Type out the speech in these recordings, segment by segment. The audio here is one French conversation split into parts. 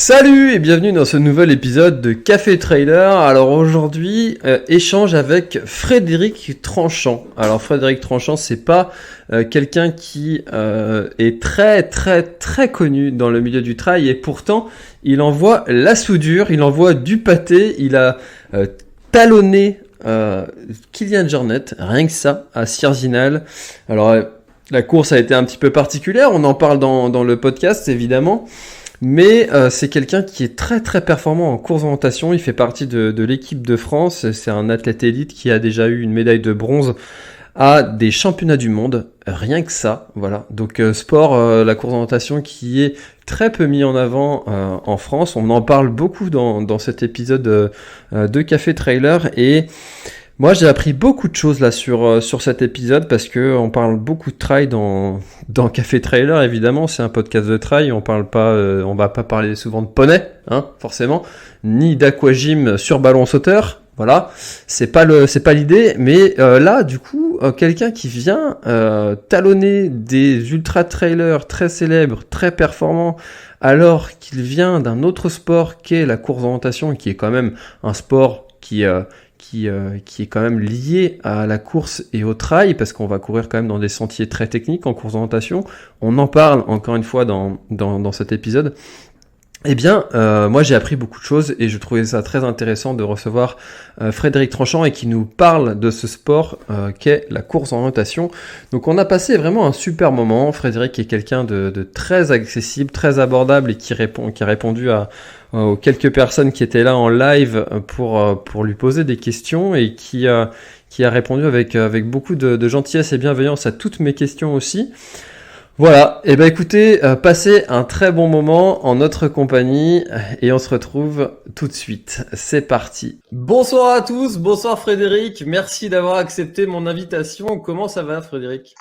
Salut et bienvenue dans ce nouvel épisode de Café Trailer. Alors aujourd'hui, échange avec Frédéric Tranchant. Alors Frédéric Tranchant, c'est pas quelqu'un qui est très connu dans le milieu du trail et pourtant il envoie la soudure, il envoie du pâté, il a talonné Kylian Jornet, rien que ça, à Sierzinal. Alors la course a été un petit peu particulière, on en parle dans le podcast évidemment. Mais c'est quelqu'un qui est très performant en course d'orientation. Il fait partie de l'équipe de France. C'est un athlète élite qui a déjà eu une médaille de bronze à des championnats du monde. Rien que ça, voilà. Donc sport, la course d'orientation qui est très peu mis en avant en France. On en parle beaucoup dans cet épisode de Café Trailer et moi, j'ai appris beaucoup de choses là sur cet épisode parce que on parle beaucoup de trail dans Café Trailer. Évidemment, c'est un podcast de trail. On va pas parler souvent de poney, hein, forcément, ni d'aquagym sur ballon sauteur. Voilà, c'est pas l'idée. Mais là, du coup, quelqu'un qui vient talonner des ultra trailers très célèbres, très performants, alors qu'il vient d'un autre sport qu'est la course d'orientation, qui est quand même un sport qui est quand même lié à la course et au trail, parce qu'on va courir quand même dans des sentiers très techniques en course d'orientation. On en parle encore une fois dans cet épisode. Eh bien, moi j'ai appris beaucoup de choses et je trouvais ça très intéressant de recevoir Frédéric Tranchant et qui nous parle de ce sport qu'est la course en orientation. Donc on a passé vraiment un super moment. Frédéric est quelqu'un de très accessible, très abordable et qui a répondu aux quelques personnes qui étaient là en live pour lui poser des questions et qui a répondu avec beaucoup de gentillesse et bienveillance à toutes mes questions aussi. Voilà, et ben écoutez, passez un très bon moment en notre compagnie et on se retrouve tout de suite. C'est parti. Bonsoir à tous, bonsoir Frédéric, merci d'avoir accepté mon invitation. Comment ça va Frédéric?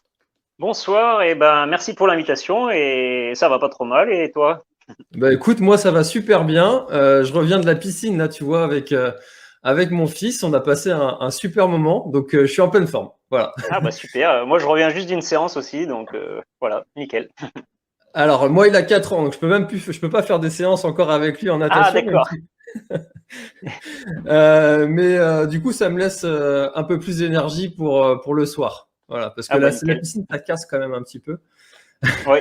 Bonsoir, et ben merci pour l'invitation et ça va pas trop mal et toi? Bah écoute, moi ça va super bien. Je reviens de la piscine là, tu vois, avec mon fils. On a passé un super moment, donc je suis en pleine forme. Voilà. Ah bah super, moi je reviens juste d'une séance aussi donc voilà, nickel. Alors moi il a 4 ans, donc je peux pas faire des séances encore avec lui en Ah natation, même d'accord. si mais du coup, ça me laisse un peu plus d'énergie pour le soir. Voilà, parce que Ah bah la nickel. piscine, ça casse quand même un petit peu. Oui,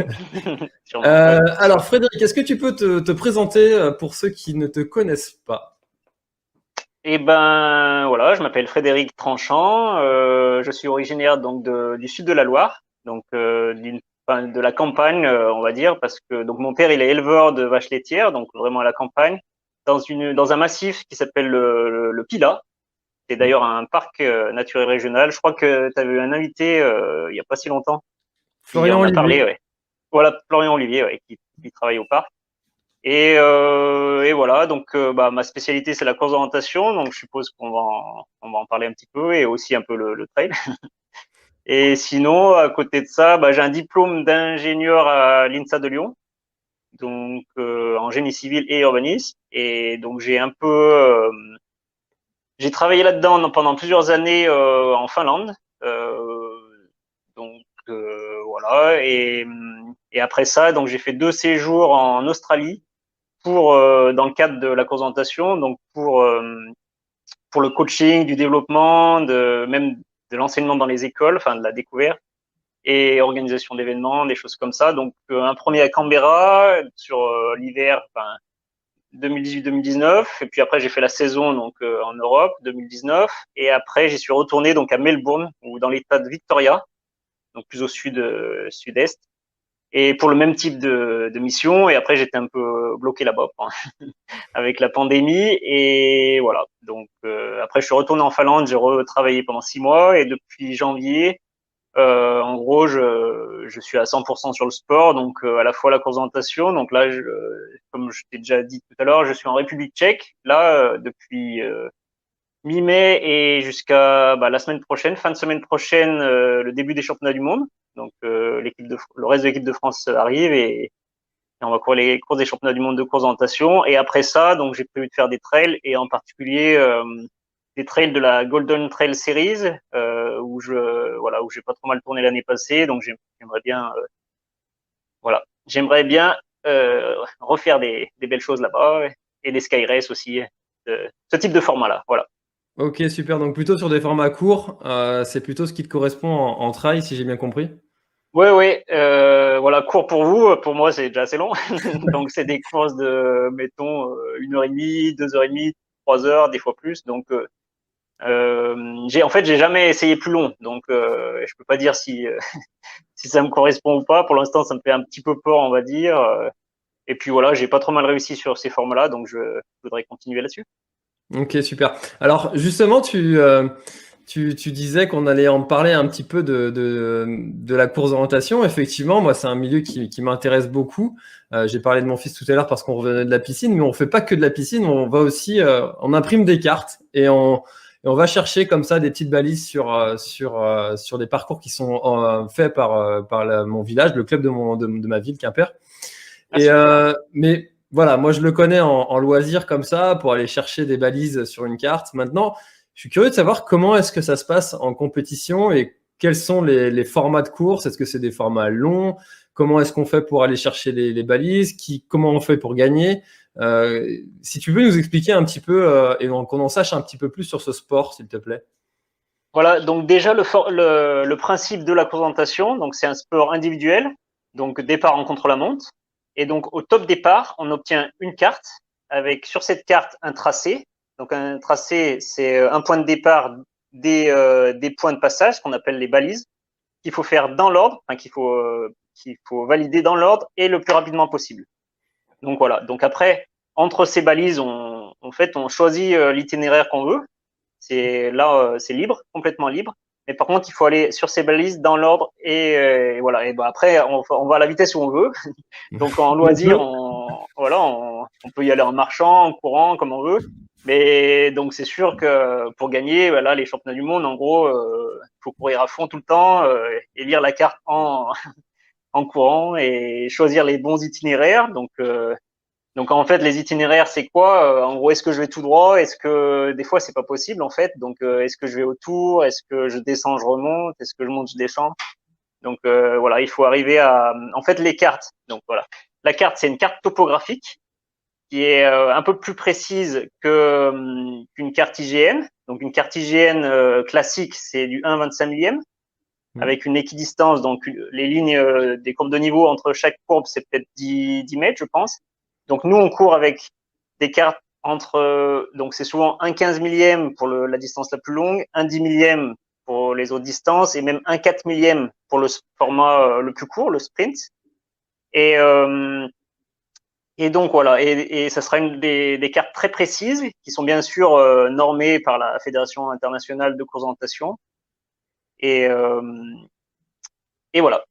sûrement, ouais. Alors, Frédéric, est-ce que tu peux te présenter pour ceux qui ne te connaissent pas? Et ben voilà, je m'appelle Frédéric Tranchant, je suis originaire donc du sud de la Loire, donc enfin, de la campagne, on va dire, parce que donc mon père il est éleveur de vaches laitières, donc vraiment à la campagne, dans un massif qui s'appelle le Pilat. C'est d'ailleurs un parc naturel régional. Je crois que tu avais eu un invité il y a pas si longtemps qui Florian en a Olivier. parlé. Ouais. Voilà, Florian Olivier, ouais, qui travaille au parc. Et voilà, donc bah, ma spécialité c'est la course d'orientation, donc je suppose on va en parler un petit peu et aussi un peu le trail. Et sinon, à côté de ça, bah, j'ai un diplôme d'ingénieur à l'INSA de Lyon, donc en génie civil et urbanisme. Et donc j'ai travaillé là-dedans pendant plusieurs années en Finlande. Donc voilà. Et après ça, donc j'ai fait 2 séjours en Australie pour dans le cadre de la présentation, donc pour le coaching, du développement, même de l'enseignement dans les écoles, enfin de la découverte et organisation d'événements, des choses comme ça. Donc un premier à Canberra sur l'hiver, enfin 2018-2019, et puis après j'ai fait la saison donc en Europe 2019, et après j'y suis retourné donc à Melbourne ou dans l'état de Victoria, donc plus au sud-est, et pour le même type de mission. Et après j'étais un peu bloqué là-bas avec la pandémie, et voilà. Donc après je suis retourné en Finlande, j'ai retravaillé pendant 6 mois, et depuis janvier en gros, je suis à 100% sur le sport, donc à la fois la course d'orientation. Donc là, comme je t'ai déjà dit tout à l'heure, je suis en République tchèque, là, depuis mi-mai et jusqu'à bah, la semaine prochaine, fin de semaine prochaine, le début des championnats du monde. Donc le reste de l'équipe de France arrive, et on va courir les courses des championnats du monde de course d'orientation. Et après ça, donc j'ai prévu de faire des trails, et en particulier des trails de la Golden Trail Series, où j'ai pas trop mal tourné l'année passée. Donc j'aimerais bien, j'aimerais bien refaire des belles choses là-bas et des sky race aussi, ce type de format-là. Voilà. Ok, super. Donc plutôt sur des formats courts, c'est plutôt ce qui te correspond en trail, si j'ai bien compris. Ouais, ouais. Voilà, court pour vous, pour moi c'est déjà assez long. Donc c'est des courses de, mettons, 1h30, 2h30, 3 heures, des fois plus. Donc j'ai jamais essayé plus long. Donc je peux pas dire si si ça me correspond ou pas. Pour l'instant, ça me fait un petit peu peur, on va dire. Et puis voilà, j'ai pas trop mal réussi sur ces formats-là, donc je voudrais continuer là-dessus. Ok, super. Alors justement, tu disais qu'on allait en parler un petit peu de la course d'orientation. Effectivement, moi, c'est un milieu qui m'intéresse beaucoup. J'ai parlé de mon fils tout à l'heure parce qu'on revenait de la piscine, mais on fait pas que de la piscine. On va aussi, on imprime des cartes et on va chercher comme ça des petites balises sur des parcours qui sont faits par mon village, le club de ma ville, Quimper. Ah, super. Mais voilà, moi je le connais en loisir comme ça pour aller chercher des balises sur une carte. Maintenant, je suis curieux de savoir comment est-ce que ça se passe en compétition et quels sont les formats de course. Est-ce que c'est des formats longs? Comment est-ce qu'on fait pour aller chercher les balises? Comment on fait pour gagner? Si tu veux nous expliquer un petit peu et qu'on en sache un petit peu plus sur ce sport, s'il te plaît. Voilà, donc déjà le principe de la présentation, donc c'est un sport individuel, donc départ en contre-la-montre. Et donc au top départ, on obtient une carte avec sur cette carte un tracé. Donc un tracé, c'est un point de départ des points de passage qu'on appelle les balises, qu'il faut faire dans l'ordre, enfin, qu'il faut valider dans l'ordre et le plus rapidement possible. Donc voilà. Donc après, entre ces balises, en fait, on choisit l'itinéraire qu'on veut. C'est là, c'est libre, complètement libre. Mais par contre, il faut aller sur ces balises dans l'ordre et voilà. Et ben après, on va à la vitesse où on veut. Donc en On loisir, peut. voilà, on peut y aller en marchant, en courant, comme on veut. Mais donc c'est sûr que pour gagner, voilà, les championnats du monde, en gros, faut courir à fond tout le temps et lire la carte en courant et choisir les bons itinéraires. Donc en fait, les itinéraires, c'est quoi? En gros, est-ce que je vais tout droit? Est-ce que des fois c'est pas possible en fait? Donc est-ce que je vais autour? Est-ce que je descends, je remonte? Est-ce que je monte, je descends? Donc voilà, il faut arriver à en fait les cartes. Donc voilà, la carte c'est une carte topographique qui est un peu plus précise qu'une carte IGN. Donc une carte IGN classique, c'est du 1,25 millième avec une équidistance. Donc les lignes des courbes de niveau entre chaque courbe, c'est peut-être 10 mètres, je pense. Donc nous, on court avec des cartes entre, donc c'est souvent un 15 millième pour la distance la plus longue, un 10 millième pour les autres distances et même un 4 millième pour le format le plus court, le sprint. Et, euh, et donc voilà, et ça sera des cartes très précises qui sont bien sûr normées par la Fédération internationale de course d'orientation. Et, euh, et voilà.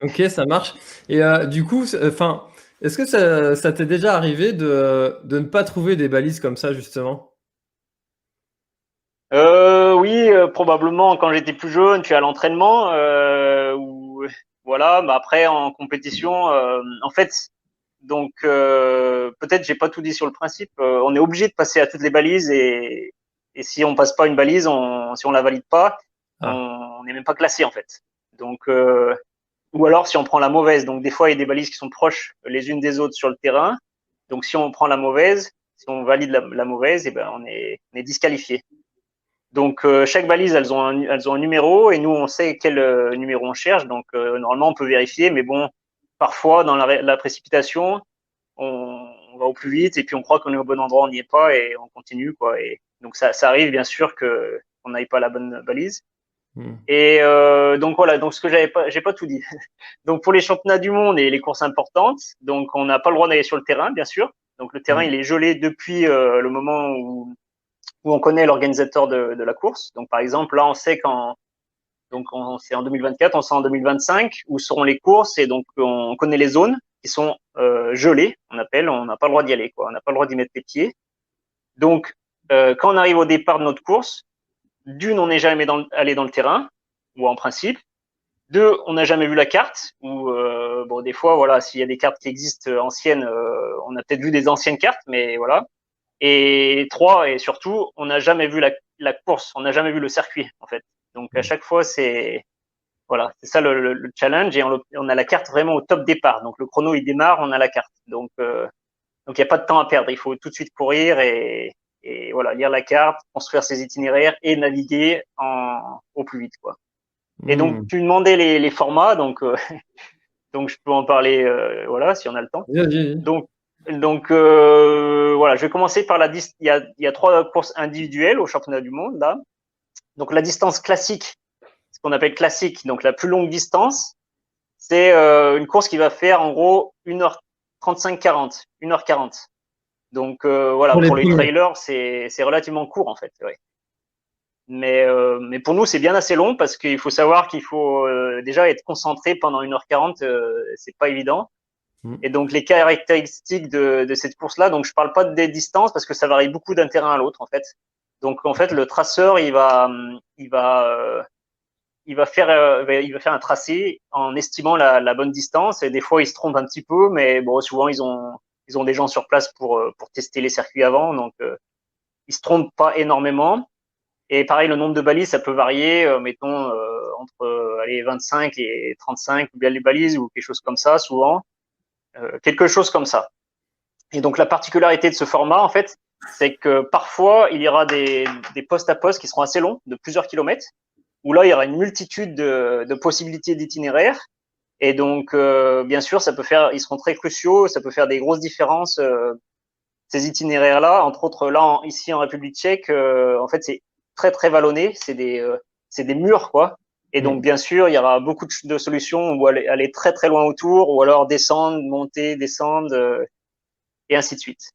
Ok, ça marche. Et du coup, enfin, est-ce que ça t'est déjà arrivé de ne pas trouver des balises comme ça, justement? Oui, probablement quand j'étais plus jeune, puis à l'entraînement, ou voilà. Mais après en compétition, en fait, donc peut-être j'ai pas tout dit sur le principe. On est obligé de passer à toutes les balises et si on passe pas une balise, si on la valide pas, Ah, on n'est même pas classé en fait. Donc ou alors si on prend la mauvaise. Donc des fois il y a des balises qui sont proches les unes des autres sur le terrain. Donc si on prend la mauvaise, si on valide la mauvaise, et ben on est disqualifié. Donc chaque balise, elles ont un numéro et nous on sait quel numéro on cherche. Donc normalement on peut vérifier, mais bon, parfois dans la précipitation, on va au plus vite et puis on croit qu'on est au bon endroit, on n'y est pas et on continue quoi. Et donc ça arrive bien sûr que on n'aille pas la bonne balise. hmm. Et donc voilà, donc ce que j'ai pas tout dit. Donc pour les championnats du monde et les courses importantes, donc on n'a pas le droit d'aller sur le terrain, bien sûr. Donc le terrain Hmm. il est gelé depuis le moment où on connaît l'organisateur de la course. Donc, par exemple, là, on sait c'est en 2024, on sait en 2025 où seront les courses et donc on connaît les zones qui sont gelées, on n'a pas le droit d'y aller, quoi. On n'a pas le droit d'y mettre les pieds. Donc, quand on arrive au départ de notre course, d'une, on n'est jamais allé dans le terrain, ou en principe. Deux, on n'a jamais vu la carte, ou bon, des fois, voilà, s'il y a des cartes qui existent anciennes, on a peut-être vu des anciennes cartes, mais voilà. Et trois, et surtout, on n'a jamais vu la course, on n'a jamais vu le circuit, en fait. Donc à chaque fois, Voilà, c'est ça le challenge et on a la carte vraiment au top départ. Donc le chrono il démarre, on a la carte. Donc il n'y a pas de temps à perdre. Il faut tout de suite courir et voilà, lire la carte, construire ses itinéraires et naviguer au plus vite, quoi. Et donc tu demandais les formats, donc je peux en parler, voilà, si on a le temps. Vas-y. Donc voilà, je vais commencer par il y a 3 courses individuelles au championnat du monde là. Donc la distance classique, ce qu'on appelle classique, donc la plus longue distance, c'est une course qui va faire en gros 1h35-40, 1h40. Donc voilà, Pour les pour les premiers. trailers, c'est relativement court en fait. Ouais. Mais pour nous, c'est bien assez long parce qu'il faut savoir qu'il faut déjà être concentré pendant 1h40, c'est pas évident. Mm. Et donc les caractéristiques de cette course-là, donc je parle pas des distances parce que ça varie beaucoup d'un terrain à l'autre en fait. Donc en fait, le traceur, il va faire un tracé en estimant la bonne distance. Et des fois, ils se trompent un petit peu, mais bon, souvent ils ont des gens sur place pour tester les circuits avant, donc ils se trompent pas énormément. Et pareil, le nombre de balises, ça peut varier, mettons entre allez, 25 et 35 ou bien les balises ou quelque chose comme ça, souvent, quelque chose comme ça. Et donc la particularité de ce format, en fait, c'est que parfois il y aura des postes à postes qui seront assez longs, de plusieurs kilomètres, où là il y aura une multitude de possibilités d'itinéraires. Et donc bien sûr, ils seront très cruciaux, ça peut faire des grosses différences. Ces itinéraires-là, entre autres là ici en République Tchèque, en fait c'est très très vallonné, c'est des murs quoi. Et donc Mm. bien sûr, il y aura beaucoup de solutions où aller très très loin autour, ou alors descendre, monter, descendre, et ainsi de suite.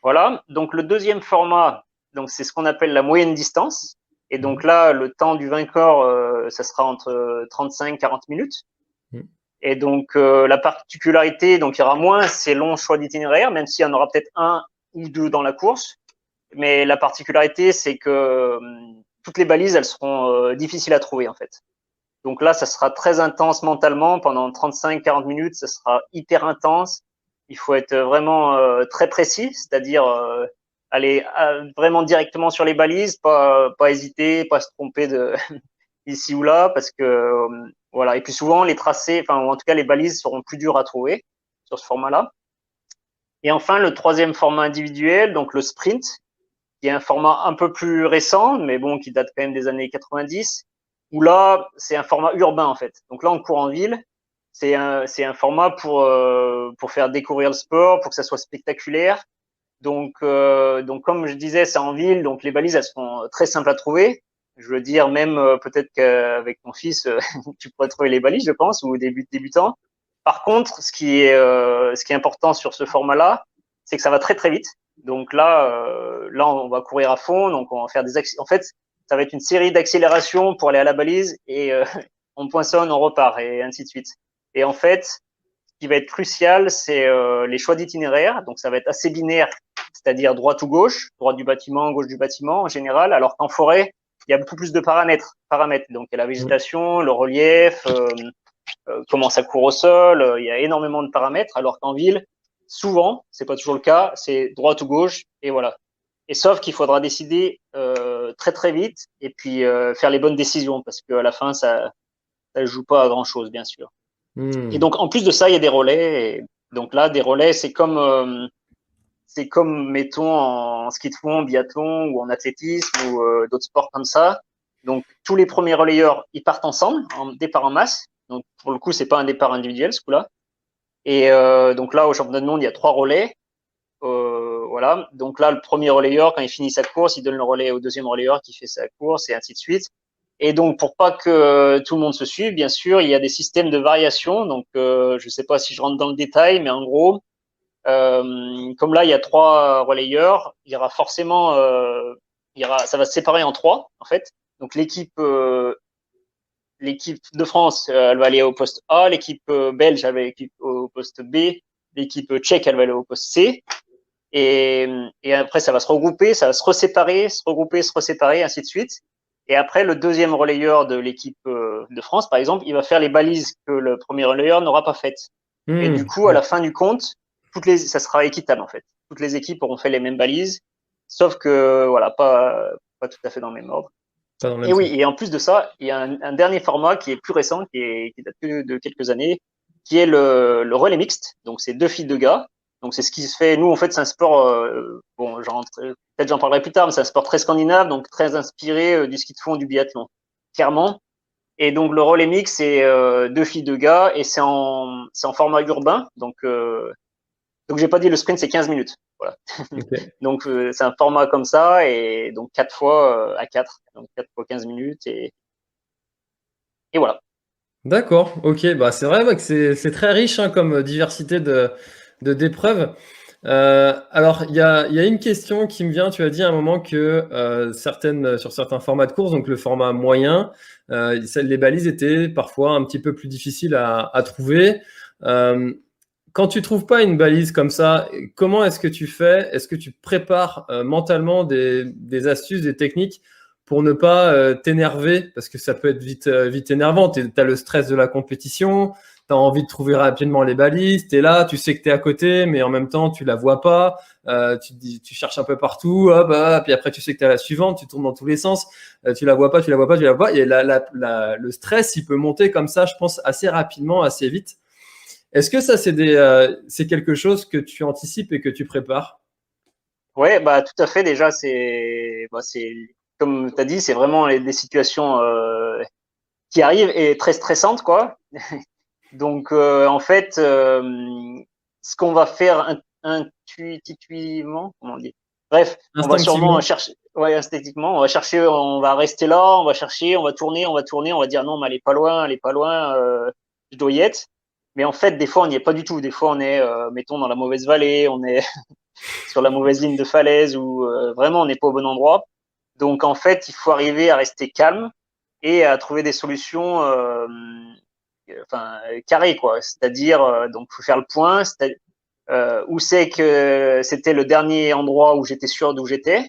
Voilà. Donc le deuxième format, donc c'est ce qu'on appelle la moyenne distance. Et donc Mm. là, le temps du vainqueur, ça sera entre 35 et 40 minutes. Mm. Et donc la particularité, donc il y aura moins ces longs choix d'itinéraire, même s'il y en aura peut-être un ou deux dans la course. Mais la particularité, c'est que toutes les balises, elles seront difficiles à trouver en fait. Donc là, ça sera très intense mentalement pendant 35-40 minutes. Ça sera hyper intense. Il faut être vraiment très précis, c'est-à-dire aller vraiment directement sur les balises, pas hésiter, pas se tromper de ici ou là, parce que voilà. Et puis souvent, les tracés, enfin, ou en tout cas, les balises seront plus dures à trouver sur ce format-là. Et enfin, le troisième format individuel, donc le sprint, qui est un format un peu plus récent, mais bon, qui date quand même des années 90, où là, c'est un format urbain en fait. Donc là, on court en ville. C'est un format pour faire découvrir le sport, pour que ça soit spectaculaire. Donc comme je disais, c'est en ville, donc les balises, elles sont très simples à trouver. Je veux dire, même peut-être qu'avec ton fils, tu pourrais trouver les balises, je pense, ou débutant. Par contre, ce qui est important sur ce format-là, c'est que ça va très très vite. Donc là, on va courir à fond. Donc on va faire En fait, ça va être une série d'accélérations pour aller à la balise et on poinçonne, on repart et ainsi de suite. Et en fait, ce qui va être crucial, c'est les choix d'itinéraire. Donc ça va être assez binaire, c'est-à-dire droite ou gauche, droite du bâtiment, gauche du bâtiment en général. Alors qu'en forêt, il y a beaucoup plus de paramètres. Donc il y a la Mm. végétation, le relief, comment ça court au sol. Il y a énormément de paramètres. Alors qu'en ville, souvent, c'est pas toujours le cas, c'est droite ou gauche et voilà. Et sauf qu'il faudra décider très très vite et puis faire les bonnes décisions parce qu'à la fin, ça joue pas à grand chose, bien sûr. Et Mm. donc en plus de ça, il y a des relais. Et donc là, des relais, c'est comme mettons en ski de fond, biathlon ou en athlétisme ou d'autres sports comme ça. Donc tous les premiers relayeurs, ils partent ensemble, en départ en masse. Donc pour le coup, c'est pas un départ individuel ce coup-là. Et donc là, au championnat du monde, il y a 3 relais. Voilà. Donc là, le premier relayeur, quand il finit sa course, il donne le relais au deuxième relayeur qui fait sa course et ainsi de suite. Et donc, pour pas que tout le monde se suive, bien sûr, il y a des systèmes de variation. Donc, je ne sais pas si je rentre dans le détail, mais en gros, comme là, il y a 3 relayeurs, il y aura forcément, ça va se séparer en 3, en fait. Donc, l'équipe de France, elle va aller au poste A, l'équipe belge, elle va aller au poste B, l'équipe tchèque, elle va aller au poste C. Et après, ça va se regrouper, ça va se reséparer, se regrouper, se reséparer, ainsi de suite. Et après, le deuxième relayeur de l'équipe de France, par exemple, il va faire les balises que le premier relayeur n'aura pas faites. Et du Mm. coup, à la fin du compte, ça sera équitable en fait. Toutes les équipes auront fait les mêmes balises, sauf que voilà, pas tout à fait dans le même ordre. Pas dans le Et même oui, sens. et en plus de ça, il y a un dernier format qui est plus récent, qui date de quelques années, qui est le relais mixte. Donc, c'est 2 filles, 2 gars. Donc, c'est ce qui se fait. Nous, en fait, c'est un sport, bon, peut-être j'en parlerai plus tard, mais c'est un sport très scandinave, donc très inspiré du ski de fond, du biathlon, clairement. Et donc, le relais mixte, c'est 2 filles, 2 gars, et c'est en format urbain. Donc j'ai pas dit le sprint, c'est 15 minutes. Voilà. Ok. Donc c'est un format comme ça, et donc 4 fois à 4, donc 4 fois 15 minutes, et voilà. D'accord, ok, bah c'est vrai ouais, que c'est très riche hein, comme diversité d'épreuves. Alors il y a une question qui me vient. Tu as dit à un moment que sur certains formats de course, donc le format moyen, les balises étaient parfois un petit peu plus difficiles à trouver. Euh, Quand tu trouves pas une balise comme ça, comment est-ce que tu fais? Est-ce que tu prépares mentalement des astuces, des techniques pour ne pas t'énerver? Parce que ça peut être vite énervant. Tu as le stress de la compétition, tu as envie de trouver rapidement les balises, tu es là, tu sais que tu es à côté, mais en même temps, tu la vois pas. Tu cherches un peu partout, hop, hop, puis après, tu sais que tu es à la suivante, tu tournes dans tous les sens, tu la vois pas, tu la vois pas, tu la vois pas. Et le stress, il peut monter comme ça, je pense, assez rapidement, assez vite. Est-ce que ça, c'est quelque chose que tu anticipes et que tu prépares? Ouais, bah tout à fait. Déjà, c'est comme tu as dit, c'est vraiment des situations qui arrivent et très stressantes, quoi. Donc en fait, ce qu'on va faire intuitivement, comment on dit? Bref, on va sûrement Instinctivement? chercher, ouais, esthétiquement, on va chercher, on va rester là, on va chercher, on va tourner, on va dire non, mais elle est pas loin, elle est pas loin, je dois y être. Mais en fait, des fois, on n'y est pas du tout. Des fois, on est, mettons, dans la mauvaise vallée, on est sur la mauvaise ligne de falaise, ou vraiment, on n'est pas au bon endroit. Donc, en fait, il faut arriver à rester calme et à trouver des solutions, enfin, carrées, quoi. C'est-à-dire, donc, faut faire le point, où c'est que c'était le dernier endroit où j'étais sûr d'où j'étais.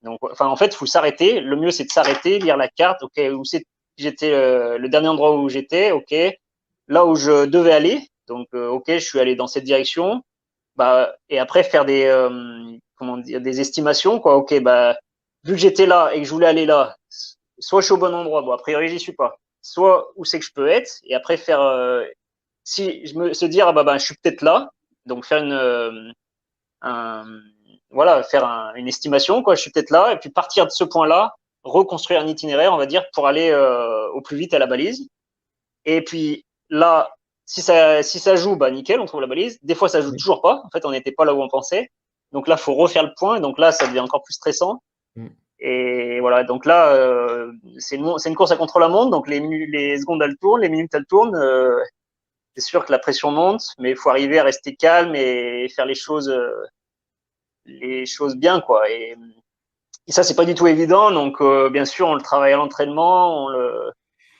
Donc, enfin, en fait, il faut s'arrêter. Le mieux, c'est de s'arrêter, lire la carte. Ok, où c'est que j'étais, le dernier endroit où j'étais. Ok, là où je devais aller. Donc, ok, je suis allé dans cette direction. Bah, et après faire comment dire, des estimations, quoi. Ok, bah, vu que j'étais là et que je voulais aller là, soit je suis au bon endroit. Bon, a priori, j'y suis pas. Soit où c'est que je peux être. Et après faire, si je me se dire, ah bah, je suis peut-être là. Donc faire un, voilà, faire une estimation, quoi. Je suis peut-être là, et puis partir de ce point-là, reconstruire un itinéraire, on va dire, pour aller au plus vite à la balise. Et puis là, si ça joue, bah nickel, on trouve la balise. Des fois, ça joue toujours pas. En fait, on n'était pas là où on pensait. Donc là, faut refaire le point. Donc là, ça devient encore plus stressant. Mm. Et voilà, donc là, c'est une course à contre-la-montre. Donc les secondes, elles tournent, les minutes, elles tournent. C'est sûr que la pression monte, mais il faut arriver à rester calme et faire les choses bien, quoi. Et ça, c'est pas du tout évident. Donc, bien sûr, on le travaille à l'entraînement,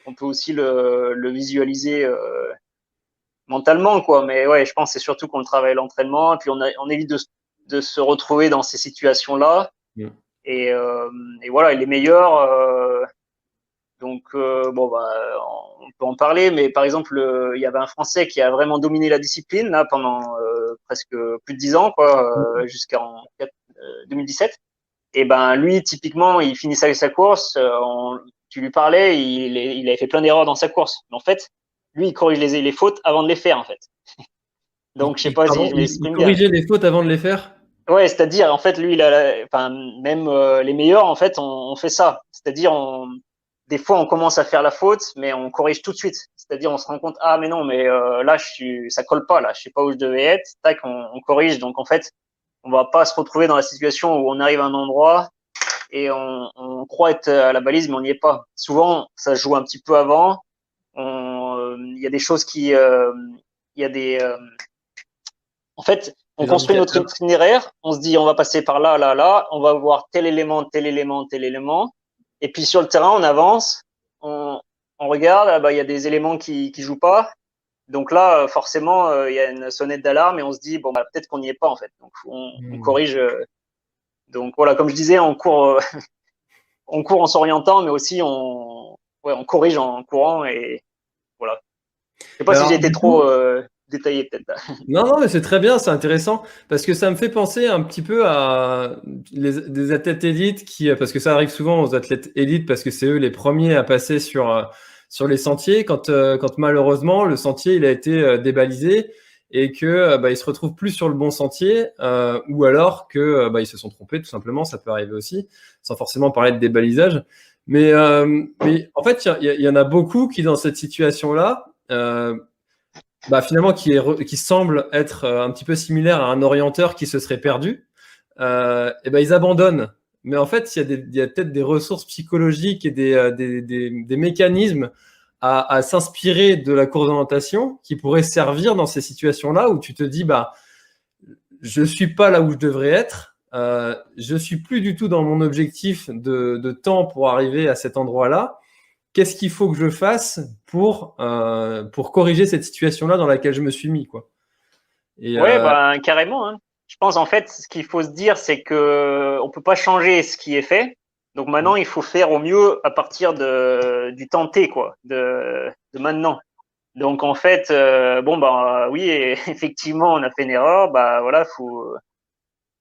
on peut aussi le visualiser mentalement, quoi. Mais ouais, je pense que c'est surtout qu'on le travaille à l'entraînement, et puis on évite de se retrouver dans ces situations-là. Mm. Et, euh, et voilà, il est meilleur. Donc, bon, bah, on peut en parler, mais par exemple, il y avait un Français qui a vraiment dominé la discipline là pendant presque plus de 10 ans, quoi, jusqu'en 2017. Et ben lui, typiquement, il finissait avec sa course, tu lui parlais, il avait fait plein d'erreurs dans sa course. Mais en fait, lui, il corrige les fautes avant de les faire, en fait. Donc, je sais pas si Pardon, je il m'exprime bien. corrigeait les fautes avant de les faire? Ouais, c'est-à-dire, en fait, lui, enfin, même les meilleurs, en fait, on fait ça. C'est-à-dire, des fois, on commence à faire la faute, mais on corrige tout de suite. C'est-à-dire, on se rend compte, ah, mais non, mais là, ça colle pas, là, je sais pas où je devais être. Tac, on corrige. Donc, en fait, on va pas se retrouver dans la situation où on arrive à un endroit et on croit être à la balise, mais on n'y est pas. Souvent, ça se joue un petit peu avant. Il y a des choses il y a en fait, on Les construit notre indicateurs. itinéraire, on se dit on va passer par là, là, là, on va voir tel élément, tel élément, tel élément, et puis sur le terrain, on avance, on regarde, ah bah, il y a des éléments qui jouent pas, donc là, forcément, il y a une sonnette d'alarme et on se dit bon bah peut-être qu'on n'y est pas en fait, donc on Mm. corrige. Donc voilà, comme je disais, on court en s'orientant, mais aussi ouais, on corrige en courant, et voilà. Je sais pas Mais si j'ai alors, été du trop. coup, détaillé peut-être. Non, non, mais c'est très bien, c'est intéressant parce que ça me fait penser un petit peu à des athlètes élites parce que ça arrive souvent aux athlètes élites parce que c'est eux les premiers à passer sur les sentiers quand malheureusement le sentier il a été débalisé et que ils se retrouvent plus sur le bon sentier ou alors que ils se sont trompés tout simplement, ça peut arriver aussi, sans forcément parler de débalisage. Mais en fait, il y en a beaucoup qui dans cette situation-là. Finalement qui semble être un petit peu similaire à un orienteur qui se serait perdu, ils abandonnent. Mais en fait, il y a peut-être des ressources psychologiques et des mécanismes à s'inspirer de la course d'orientation qui pourraient servir dans ces situations-là où tu te dis, je suis pas là où je devrais être, je suis plus du tout dans mon objectif de temps pour arriver à cet endroit-là. Qu'est-ce qu'il faut que je fasse pour corriger cette situation-là dans laquelle je me suis mis, quoi. Et Ouais, carrément, hein. Je pense en fait, ce qu'il faut se dire, c'est que on peut pas changer ce qui est fait. Donc maintenant, il faut faire au mieux à partir du temps T, quoi, de maintenant. Donc en fait, oui, effectivement, on a fait une erreur. Voilà,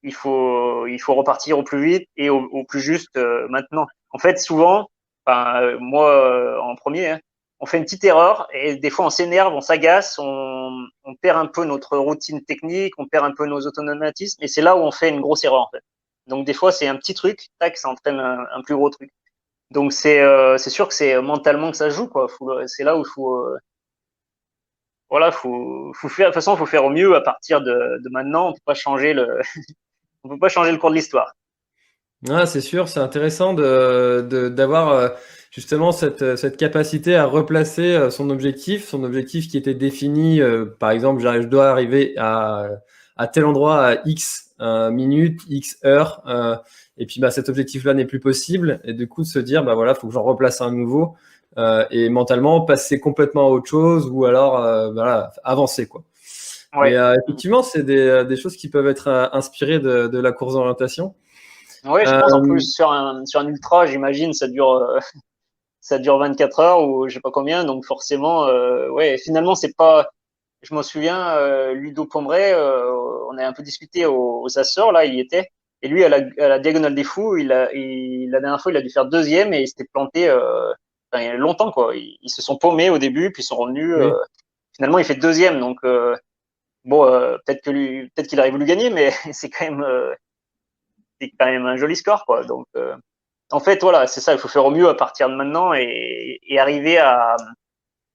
il faut repartir au plus vite et au plus juste maintenant. En fait, souvent, moi en premier, hein, on fait une petite erreur et des fois on s'énerve, on s'agace, on perd un peu notre routine technique, on perd un peu nos automatismes et c'est là où on fait une grosse erreur en fait. Donc des fois c'est un petit truc, tac, ça entraîne un plus gros truc. Donc c'est sûr que c'est mentalement que ça joue quoi. C'est là où il faut faut faire de toute façon faut faire au mieux à partir de maintenant. On peut pas changer le cours de l'histoire. c'est sûr, c'est intéressant d'avoir justement cette capacité à replacer son objectif qui était défini, par exemple, je dois arriver à tel endroit à X minutes, X heures, et puis cet objectif-là n'est plus possible, et du coup de se dire, voilà, faut que j'en replace un nouveau, et mentalement passer complètement à autre chose, ou alors voilà, avancer, quoi. Ouais. Mais effectivement, c'est des choses qui peuvent être inspirées de la course d'orientation. Ouais, je pense en plus sur un ultra, j'imagine, ça dure 24 heures ou je sais pas combien, donc forcément, ouais, finalement, c'est pas. Je m'en souviens, Ludo Pombray, on a un peu discuté aux Açores, là, il y était, et lui, à la Diagonale des Fous, la dernière fois, il a dû faire deuxième et il s'était planté il y a longtemps, quoi. Ils se sont paumés au début, puis ils sont revenus. Oui. Finalement, il fait deuxième, donc peut-être qu'il arrive à lui gagner, mais c'est quand même un joli score, quoi. Donc, en fait, voilà, c'est ça, il faut faire au mieux à partir de maintenant et arriver à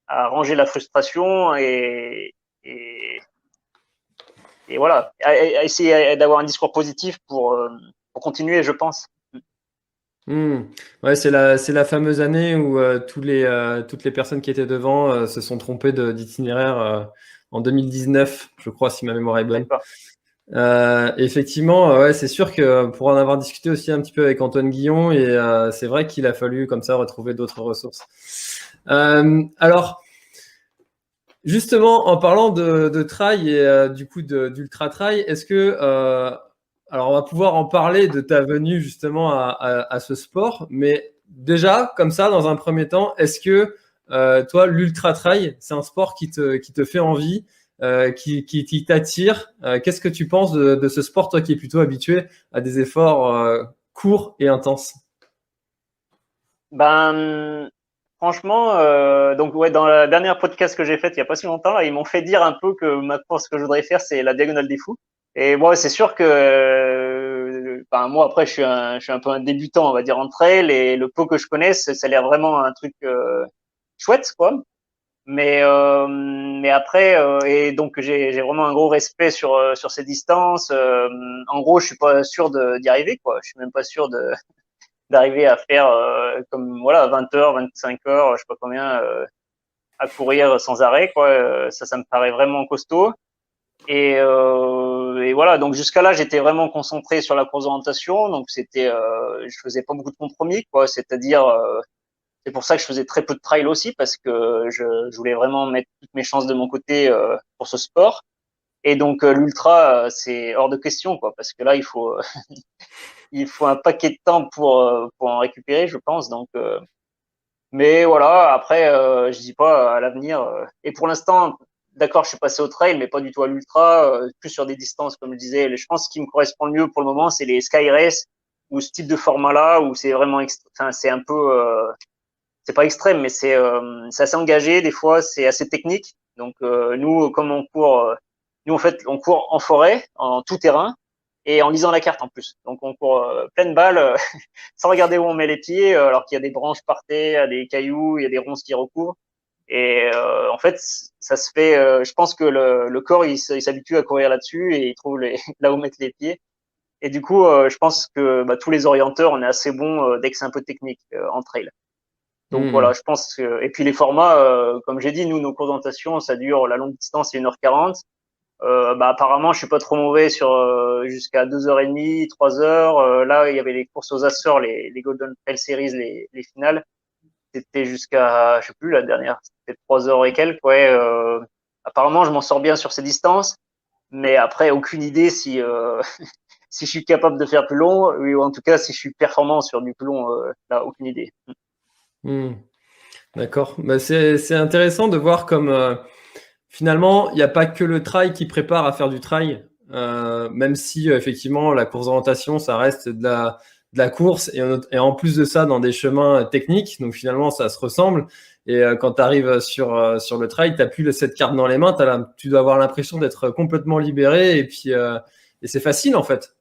ranger la frustration et, et voilà, à essayer d'avoir un discours positif pour continuer, je pense. Ouais, c'est la fameuse année où toutes les personnes qui étaient devant se sont trompées d'itinéraire en 2019, je crois, si ma mémoire est bonne. D'accord. Effectivement, ouais, c'est sûr que pour en avoir discuté aussi un petit peu avec Antoine Guillon, et c'est vrai qu'il a fallu comme ça retrouver d'autres ressources. Alors, justement, en parlant de trail et du coup d'ultra trail, est-ce que alors on va pouvoir en parler de ta venue justement à ce sport, mais déjà comme ça dans un premier temps, est-ce que toi l'ultra trail, c'est un sport qui te fait envie, qui t'attire? Qu'est-ce que tu penses de ce sport, toi qui es plutôt habitué à des efforts courts et intenses? Ben, franchement, donc ouais, dans la dernière podcast que j'ai faite il y a pas si longtemps, là, ils m'ont fait dire un peu que maintenant ce que je voudrais faire, c'est la Diagonale des Fous. Et moi, c'est sûr que, moi après, je suis un peu un débutant, on va dire en trail, et le peu que je connais, ça a l'air vraiment un truc chouette, quoi. Mais après, et donc j'ai vraiment un gros respect sur ces distances. En gros, je suis pas sûr d'y arriver, quoi. Je suis même pas sûr d'arriver à faire comme voilà 20 heures, 25 heures, je sais pas combien, à courir sans arrêt, quoi. Ça me paraît vraiment costaud. Et voilà, donc jusqu'à là, j'étais vraiment concentré sur la course d'orientation, donc je faisais pas beaucoup de compromis, quoi. C'est-à-dire, c'est pour ça que je faisais très peu de trail aussi, parce que je voulais vraiment mettre toutes mes chances de mon côté pour ce sport. Et donc l'ultra, c'est hors de question, quoi, parce que là, il faut un paquet de temps pour en récupérer, je pense. Donc, mais voilà, après, je dis pas à l'avenir. Et pour l'instant, d'accord, je suis passé au trail, mais pas du tout à l'ultra, plus sur des distances, comme je disais. Je pense que ce qui me correspond le mieux pour le moment, c'est les Sky Race ou ce type de format-là, où c'est vraiment, enfin, c'est un peu, c'est pas extrême, mais c'est assez engagé. Des fois, c'est assez technique. Donc, nous, comme on court, nous, en fait, on court en forêt, en tout terrain, et en lisant la carte en plus. Donc, on court pleine balle, sans regarder où on met les pieds, alors qu'il y a des branches par terre, il y a des cailloux, il y a des ronces qui recouvrent. Et en fait, ça se fait. Je pense que le corps, il s'habitue à courir là-dessus et il trouve là où mettre les pieds. Et du coup, je pense que tous les orienteurs, on est assez bons dès que c'est un peu technique en trail. Donc Hmm. voilà, je pense que. Et puis les formats, comme j'ai dit, nous, nos présentations, ça dure la longue distance, c'est 1h40. Apparemment, je suis pas trop mauvais sur jusqu'à 2h30, 3h. Là, il y avait les courses aux Açores, les Golden Trail Series, les finales. C'était jusqu'à, je sais plus, la dernière, c'était 3h et quelques. Ouais, apparemment, je m'en sors bien sur ces distances, mais après, aucune idée si si je suis capable de faire plus long, ou en tout cas si je suis performant sur du plus long. Là, aucune idée. Hmm. D'accord. Bah, c'est intéressant de voir comme finalement, il n'y a pas que le trail qui prépare à faire du trail, même si effectivement la course d'orientation, ça reste de la course et en plus de ça dans des chemins techniques. Donc finalement, ça se ressemble. Et quand tu arrives sur le trail, tu n'as plus cette carte dans les mains, tu dois avoir l'impression d'être complètement libéré et c'est facile en fait.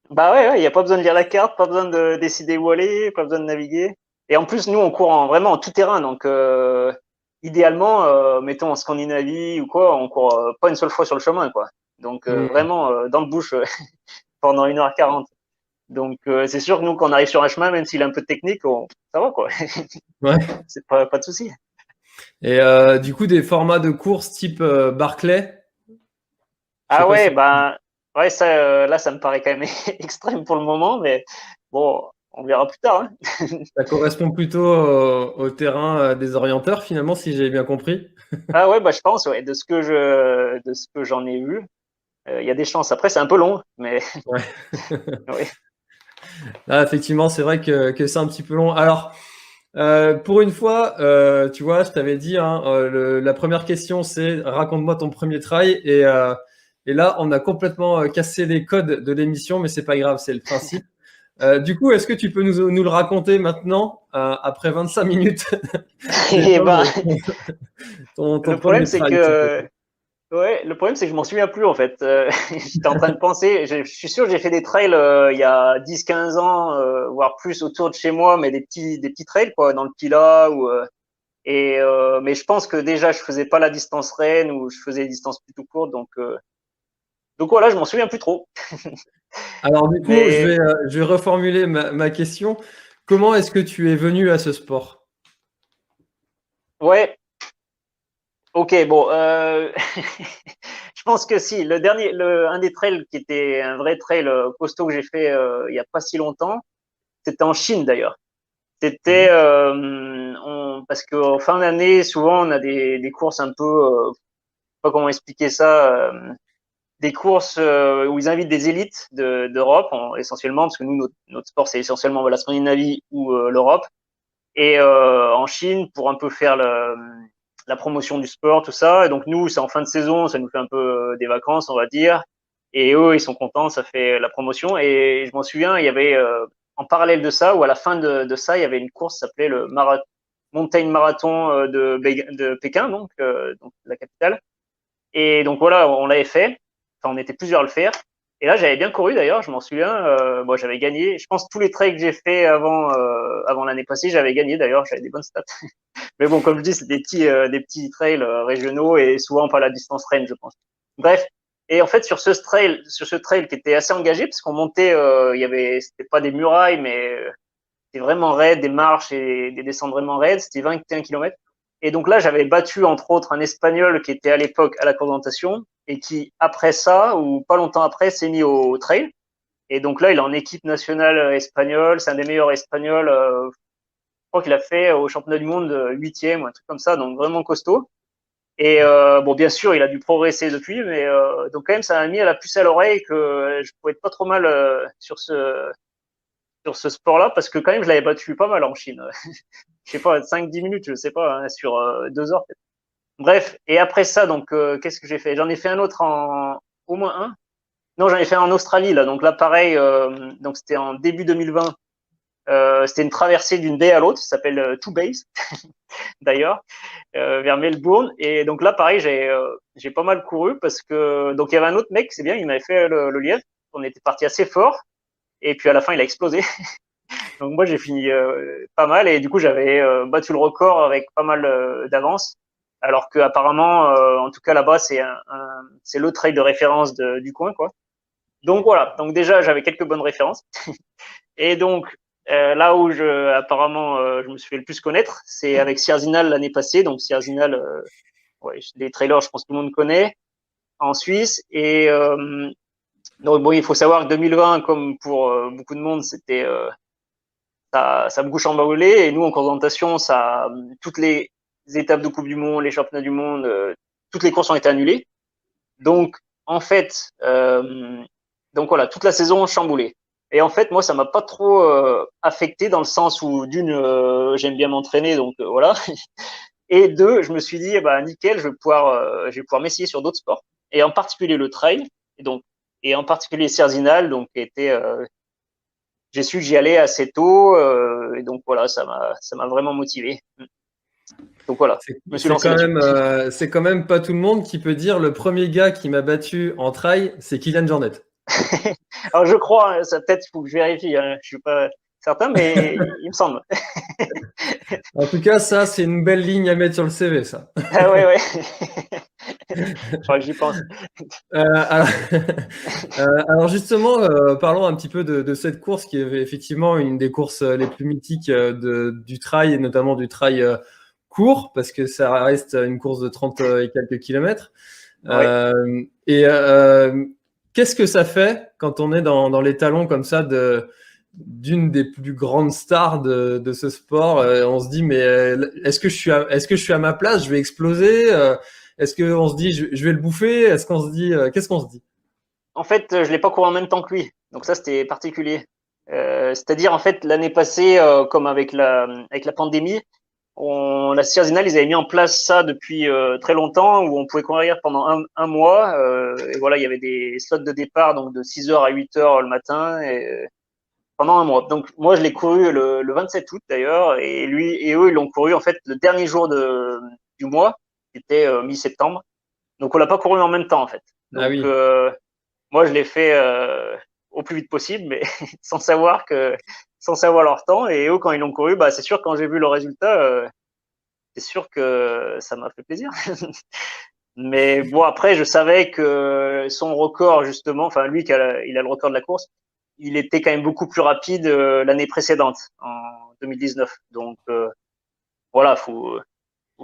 Bah ouais, ouais, il y a pas besoin de lire la carte, pas besoin de décider où aller, pas besoin de naviguer. Et en plus, nous, on court vraiment en tout terrain, donc idéalement, mettons en Scandinavie ou quoi, on court pas une seule fois sur le chemin, quoi. Donc Hmm. vraiment dans le bush pendant 1h40. Donc c'est sûr que nous, quand on arrive sur un chemin, même s'il est un peu technique, ça va, quoi. Ouais. C'est pas de souci. Et du coup, des formats de course type Barclay, je sais Ah pas ouais, si ben ouais, ça, là, ça me paraît quand même extrême pour le moment, mais bon, on verra plus tard, hein. ça correspond plutôt au terrain des orienteurs, finalement, si j'ai bien compris. Ah ouais, bah je pense, ouais, de ce que j'en ai vu, il y a des chances. Après, c'est un peu long, mais Ouais. oui. Là, effectivement, c'est vrai que c'est un petit peu long. Alors, pour une fois, tu vois, je t'avais dit, hein, la première question, c'est raconte-moi ton premier trail. Et là, on a complètement cassé les codes de l'émission, mais c'est pas grave, c'est le principe. Du coup, est-ce que tu peux nous le raconter maintenant, après 25 minutes Et d'échange, ben, ton le problème, premier c'est trail, s'il te plaît? que ouais, le problème, c'est que je m'en souviens plus en fait. J'étais en train de penser. Je suis sûr que j'ai fait des trails il y a 10, 15 ans, voire plus autour de chez moi, mais des petits trails quoi, dans le Pilat ou mais je pense que déjà je faisais pas la distance reine ou je faisais des distances plutôt courtes, donc voilà, je m'en souviens plus trop. Alors du coup, Mais je vais reformuler ma question. Comment est-ce que tu es venu à ce sport? ouais, ok, bon, je pense que si un des trails qui était un vrai trail costaud que j'ai fait il y a pas si longtemps, c'était en Chine d'ailleurs. C'était Mhm. parce qu'en fin d'année, souvent on a des courses un peu, je sais pas comment expliquer ça, des courses où ils invitent des élites d'Europe essentiellement, parce que nous notre sport c'est essentiellement la Scandinavie ou l'Europe. Et en Chine pour un peu faire la promotion du sport, tout ça. Et donc nous, c'est en fin de saison, ça nous fait un peu des vacances, on va dire. Et eux, ils sont contents, ça fait la promotion. Et je m'en souviens, il y avait en parallèle de ça, ou à la fin de ça, il y avait une course qui s'appelait le Mountain Marathon de Pékin, donc la capitale. Et donc voilà, on l'avait fait. Enfin, on était plusieurs à le faire. Et là, j'avais bien couru d'ailleurs, je m'en souviens. Moi, j'avais gagné. Je pense tous les trails que j'ai fait avant l'année passée, j'avais gagné d'ailleurs. J'avais des bonnes stats. Mais bon, comme je dis, c'est des petits trails régionaux et souvent pas la distance reine, je pense. Bref. Et en fait, sur ce trail qui était assez engagé, parce qu'on montait, c'était pas des murailles, mais c'était vraiment raide, des marches et des descentes vraiment raides. C'était 21 km. Et donc là, j'avais battu entre autres un Espagnol qui était à l'époque à la présentation et qui, après ça, ou pas longtemps après, s'est mis au trail. Et donc là, il est en équipe nationale espagnole. C'est un des meilleurs Espagnols. Je crois qu'il a fait au championnat du monde 8e ou un truc comme ça, donc vraiment costaud. Et bon, bien sûr, il a dû progresser depuis, mais donc quand même, ça m'a mis à la puce à l'oreille que je pouvais être pas trop mal sur ce sport-là, parce que quand même, je l'avais battu pas mal en Chine. Je sais pas, 5-10 minutes, je sais pas, hein, sur 2 heures peut-être. Bref, et après ça, donc qu'est-ce que j'ai fait? J'en ai fait un autre au moins un. Non, j'en ai fait un en Australie là. Donc là, pareil. Donc c'était en début 2020. C'était une traversée d'une baie à l'autre. Ça s'appelle Two Bays d'ailleurs, vers Melbourne. Et donc là, pareil, j'ai pas mal couru parce que donc il y avait un autre mec, c'est bien, il m'avait fait le lièvre. On était parti assez fort. Et puis à la fin, il a explosé. Donc moi, j'ai fini pas mal. Et du coup, j'avais battu le record avec pas mal d'avance. Alors que apparemment, en tout cas là-bas, c'est le trail de référence du coin, quoi. Donc voilà. Donc déjà, j'avais quelques bonnes références. Et donc là où apparemment, je me suis fait le plus connaître, c'est avec Sierzinal l'année passée. Donc Sierzinal, ouais, les trailers, je pense que tout le monde connaît en Suisse. Et donc bon, il faut savoir que 2020, comme pour beaucoup de monde, c'était ça a beaucoup chamboulé. Et nous, en présentation, toutes les étapes de Coupe du Monde, les championnats du monde, toutes les courses ont été annulées. Donc, en fait, donc voilà, toute la saison chamboulée. Et en fait, moi, ça m'a pas trop affecté dans le sens où d'une, j'aime bien m'entraîner, donc voilà. Et deux, je me suis dit, bah nickel, je vais pouvoir m'essayer sur d'autres sports, et en particulier le trail. Et en particulier Cerzinal, donc qui était j'ai su que j'y allais assez tôt, et donc voilà, ça m'a vraiment motivé. Donc voilà, je me suis lancé là-dessus. C'est quand même pas tout le monde qui peut dire le premier gars qui m'a battu en trail, c'est Kylian Jornet. Alors je crois, ça peut-être, il faut que je vérifie, hein, je suis pas certain, mais il me semble. En tout cas, ça, c'est une belle ligne à mettre sur le CV, ça. Ah ouais, ouais. Faudra que j'y pense. Alors, alors justement, parlons un petit peu de cette course qui est effectivement une des courses les plus mythiques du trail, et notamment du trail court, parce que ça reste une course de 30 et quelques kilomètres. Ouais. Qu'est-ce que ça fait quand on est dans les talons comme ça d'une des plus grandes stars de ce sport? On se dit, mais est-ce que je suis à ma place? Je vais exploser? Est-ce qu'on se dit, je vais le bouffer? Est-ce qu'on se dit, qu'est-ce qu'on se dit? En fait, je l'ai pas couru en même temps que lui, donc ça c'était particulier. C'est-à-dire en fait l'année passée, comme avec la pandémie, la Cierzinal, ils avaient mis en place ça depuis très longtemps, où on pouvait courir pendant un mois. Et voilà, il y avait des slots de départ, donc de 6h à 8h le matin, et pendant un mois. Donc moi, je l'ai couru le 27 août d'ailleurs, et lui et eux, ils l'ont couru en fait le dernier jour du mois, qui était mi-septembre. Donc on l'a pas couru en même temps en fait. Ah Donc oui. moi, je l'ai fait au plus vite possible, mais sans savoir leur temps. Et eux, quand ils l'ont couru, bah c'est sûr, quand j'ai vu le résultat, c'est sûr que ça m'a fait plaisir. Mais bon, après, je savais que son record, justement, enfin, lui, il a le record de la course, il était quand même beaucoup plus rapide l'année précédente, en 2019. Donc, voilà,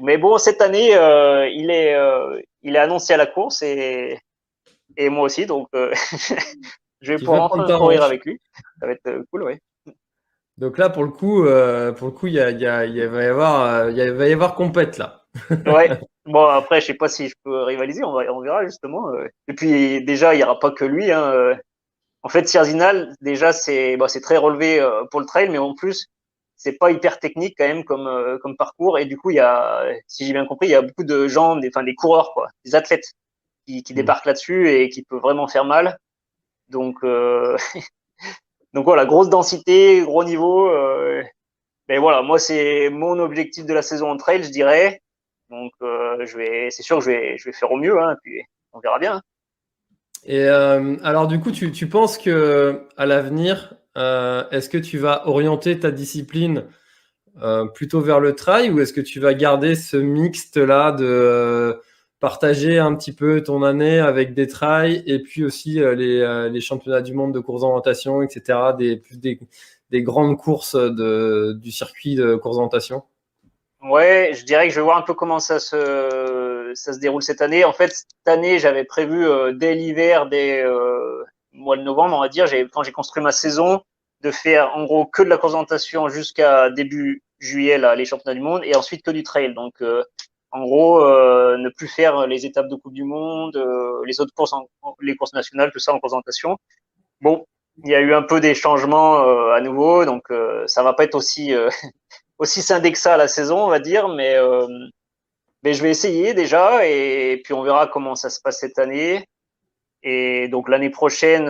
mais bon, cette année, il est annoncé à la course, et moi aussi. Donc, je vais Tu veux pouvoir prendre enfin ta courir revanche. avec lui. Ça va être cool, ouais. Donc là, pour le coup, il va y avoir compète là. Ouais. Bon, après, je sais pas si je peux rivaliser, on verra justement. Et puis, déjà, il y aura pas que lui, hein. En fait, Sierzinal, déjà, c'est très relevé pour le trail, mais en plus, c'est pas hyper technique quand même comme parcours. Et du coup, si j'ai bien compris, il y a beaucoup de gens, des coureurs, quoi, des athlètes qui Hmm. débarquent là-dessus et qui peuvent vraiment faire mal. Donc, donc voilà, grosse densité, gros niveau. Mais voilà, moi, c'est mon objectif de la saison en trail, je dirais. Donc, c'est sûr que je vais faire au mieux, hein, puis on verra bien, hein. Et alors du coup, tu penses que à l'avenir, est-ce que tu vas orienter ta discipline plutôt vers le trail, ou est-ce que tu vas garder ce mixte là de partager un petit peu ton année avec des trails et puis aussi les championnats du monde de course d'orientation, etc., des grandes courses du circuit de course d'orientation? Ouais, je dirais que je vais voir un peu comment ça se déroule cette année. En fait, cette année, j'avais prévu dès l'hiver, dès le mois de novembre, on va dire, quand j'ai construit ma saison, de faire en gros que de la présentation jusqu'à début juillet, là, les championnats du monde, et ensuite que du trail. Donc, en gros, ne plus faire les étapes de Coupe du Monde, les autres courses, les courses nationales, tout ça en présentation. Bon, il y a eu un peu des changements à nouveau, donc ça va pas être aussi scindé que ça la saison, on va dire, Mais je vais essayer déjà et puis on verra comment ça se passe cette année. Et donc l'année prochaine,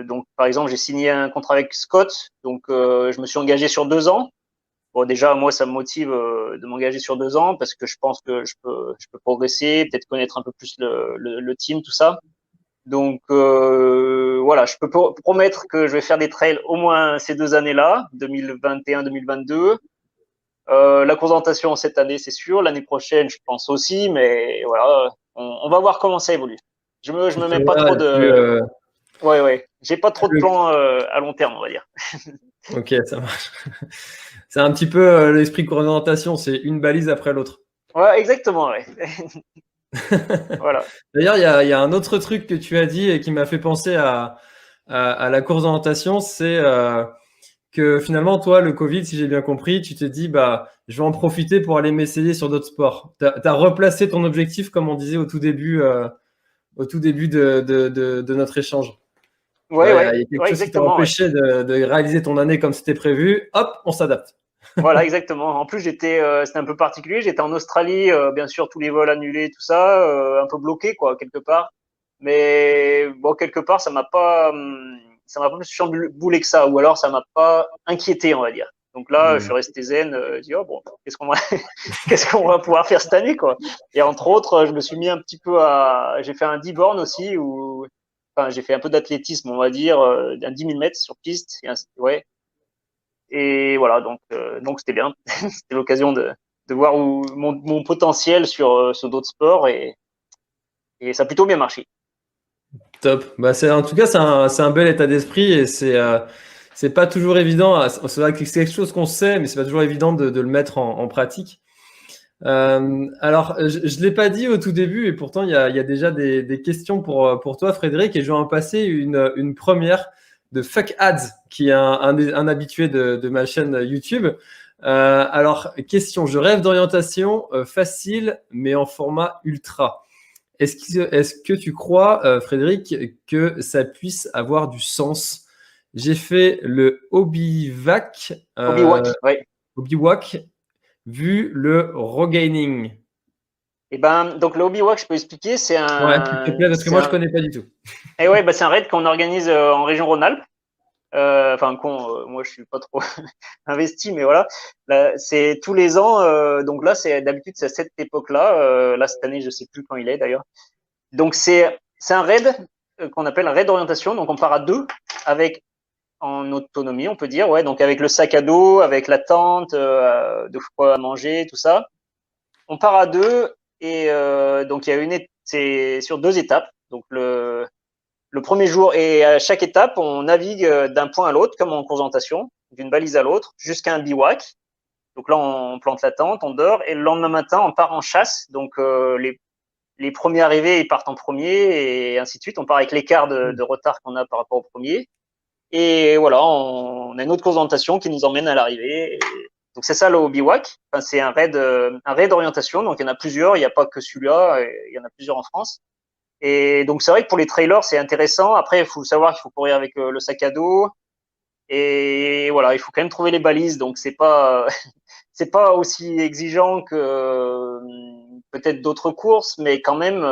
donc par exemple, j'ai signé un contrat avec Scott, donc je me suis engagé sur 2 ans. Bon, déjà moi, ça me motive de m'engager sur 2 ans parce que je pense que je peux progresser, peut-être connaître un peu plus le team, tout ça. Donc voilà, je peux promettre que je vais faire des trails au moins ces 2 années-là, 2021-2022. La course d'orientation cette année, c'est sûr. L'année prochaine, je pense aussi, mais voilà, on va voir comment ça évolue. Je Tu me te mets pas vois, trop de, ouais, ouais, j'ai pas trop de plans à long terme, on va dire. Ok, ça marche. C'est un petit peu l'esprit coordination, c'est une balise après l'autre. Ouais, exactement, ouais. Voilà. D'ailleurs, il y a un autre truc que tu as dit et qui m'a fait penser à la course d'orientation, c'est que finalement, toi, le Covid, si j'ai bien compris, tu t'es dit, bah, je vais en profiter pour aller m'essayer sur d'autres sports. Tu as replacé ton objectif, comme on disait au tout début de notre échange. Tu Ouais, vois, ouais, il y a quelque ouais, chose qui t'a exactement, ouais. empêché de réaliser ton année comme c'était prévu. Hop, on s'adapte. Voilà, exactement. En plus, c'était un peu particulier. J'étais en Australie, bien sûr, tous les vols annulés, tout ça, un peu bloqué, quoi, quelque part. Mais bon, quelque part, ça m'a pas plus chamboulé que ça, ou alors ça m'a pas inquiété, on va dire. Donc là, je suis Hmm. resté zen. Je dis, oh bon, qu'est-ce qu'on va, qu'est-ce qu'on va pouvoir faire cette année, quoi. Et entre autres, je me suis mis un petit peu j'ai fait un 10 bornes aussi, enfin, j'ai fait un peu d'athlétisme, on va dire, un 10 000 mètres sur piste. Ouais, et voilà, donc c'était bien. C'était l'occasion de voir mon potentiel sur d'autres sports et ça a plutôt bien marché. Top. Bah, en tout cas, c'est un bel état d'esprit et c'est pas toujours évident. C'est vrai que c'est quelque chose qu'on sait, mais c'est pas toujours évident de le mettre en pratique. Alors, je l'ai pas dit au tout début et pourtant il y a déjà des questions pour toi, Frédéric, et je vais en passer une première de Fuck Ads, qui est un habitué de ma chaîne YouTube. Alors, question, je rêve d'orientation facile, mais en format ultra. Est-ce que tu crois, Frédéric, que ça puisse avoir du sens? J'ai fait le Obivac, Obi-Wak, ouais. Obiwak, vu le regaining. Et ben, donc le Obi-Wak, je peux expliquer, Ouais, s'il te plaît, parce que moi je connais pas du tout. ouais, bah, c'est un raid qu'on organise en région Rhône-Alpes. Enfin, moi je suis pas trop investi, mais voilà. Là, c'est tous les ans. Donc là, d'habitude c'est à cette époque-là. Là, cette année, je sais plus quand il est d'ailleurs. Donc c'est un raid qu'on appelle un raid d'orientation. Donc on part à deux avec en autonomie, on peut dire, ouais. Donc avec le sac à dos, avec la tente, de quoi manger, tout ça. On part à deux et donc il y a c'est sur 2 étapes. Donc le premier jour et à chaque étape, on navigue d'un point à l'autre, comme en course d'orientation, d'une balise à l'autre, jusqu'à un bivouac. Donc là, on plante la tente, on dort, et le lendemain matin, on part en chasse. Donc les premiers arrivés, ils partent en premier, et ainsi de suite. On part avec l'écart de retard qu'on a par rapport au premier. Et voilà, on a une autre course d'orientation qui nous emmène à l'arrivée. Donc c'est ça le bivouac. Enfin, c'est un raid d'orientation. Donc il y en a plusieurs. Il n'y a pas que celui-là. Il y en a plusieurs en France. Et donc c'est vrai que pour les trailers, c'est intéressant. Après, il faut savoir qu'il faut courir avec le sac à dos. Et voilà, il faut quand même trouver les balises. Donc c'est pas aussi exigeant que peut-être d'autres courses, mais quand même,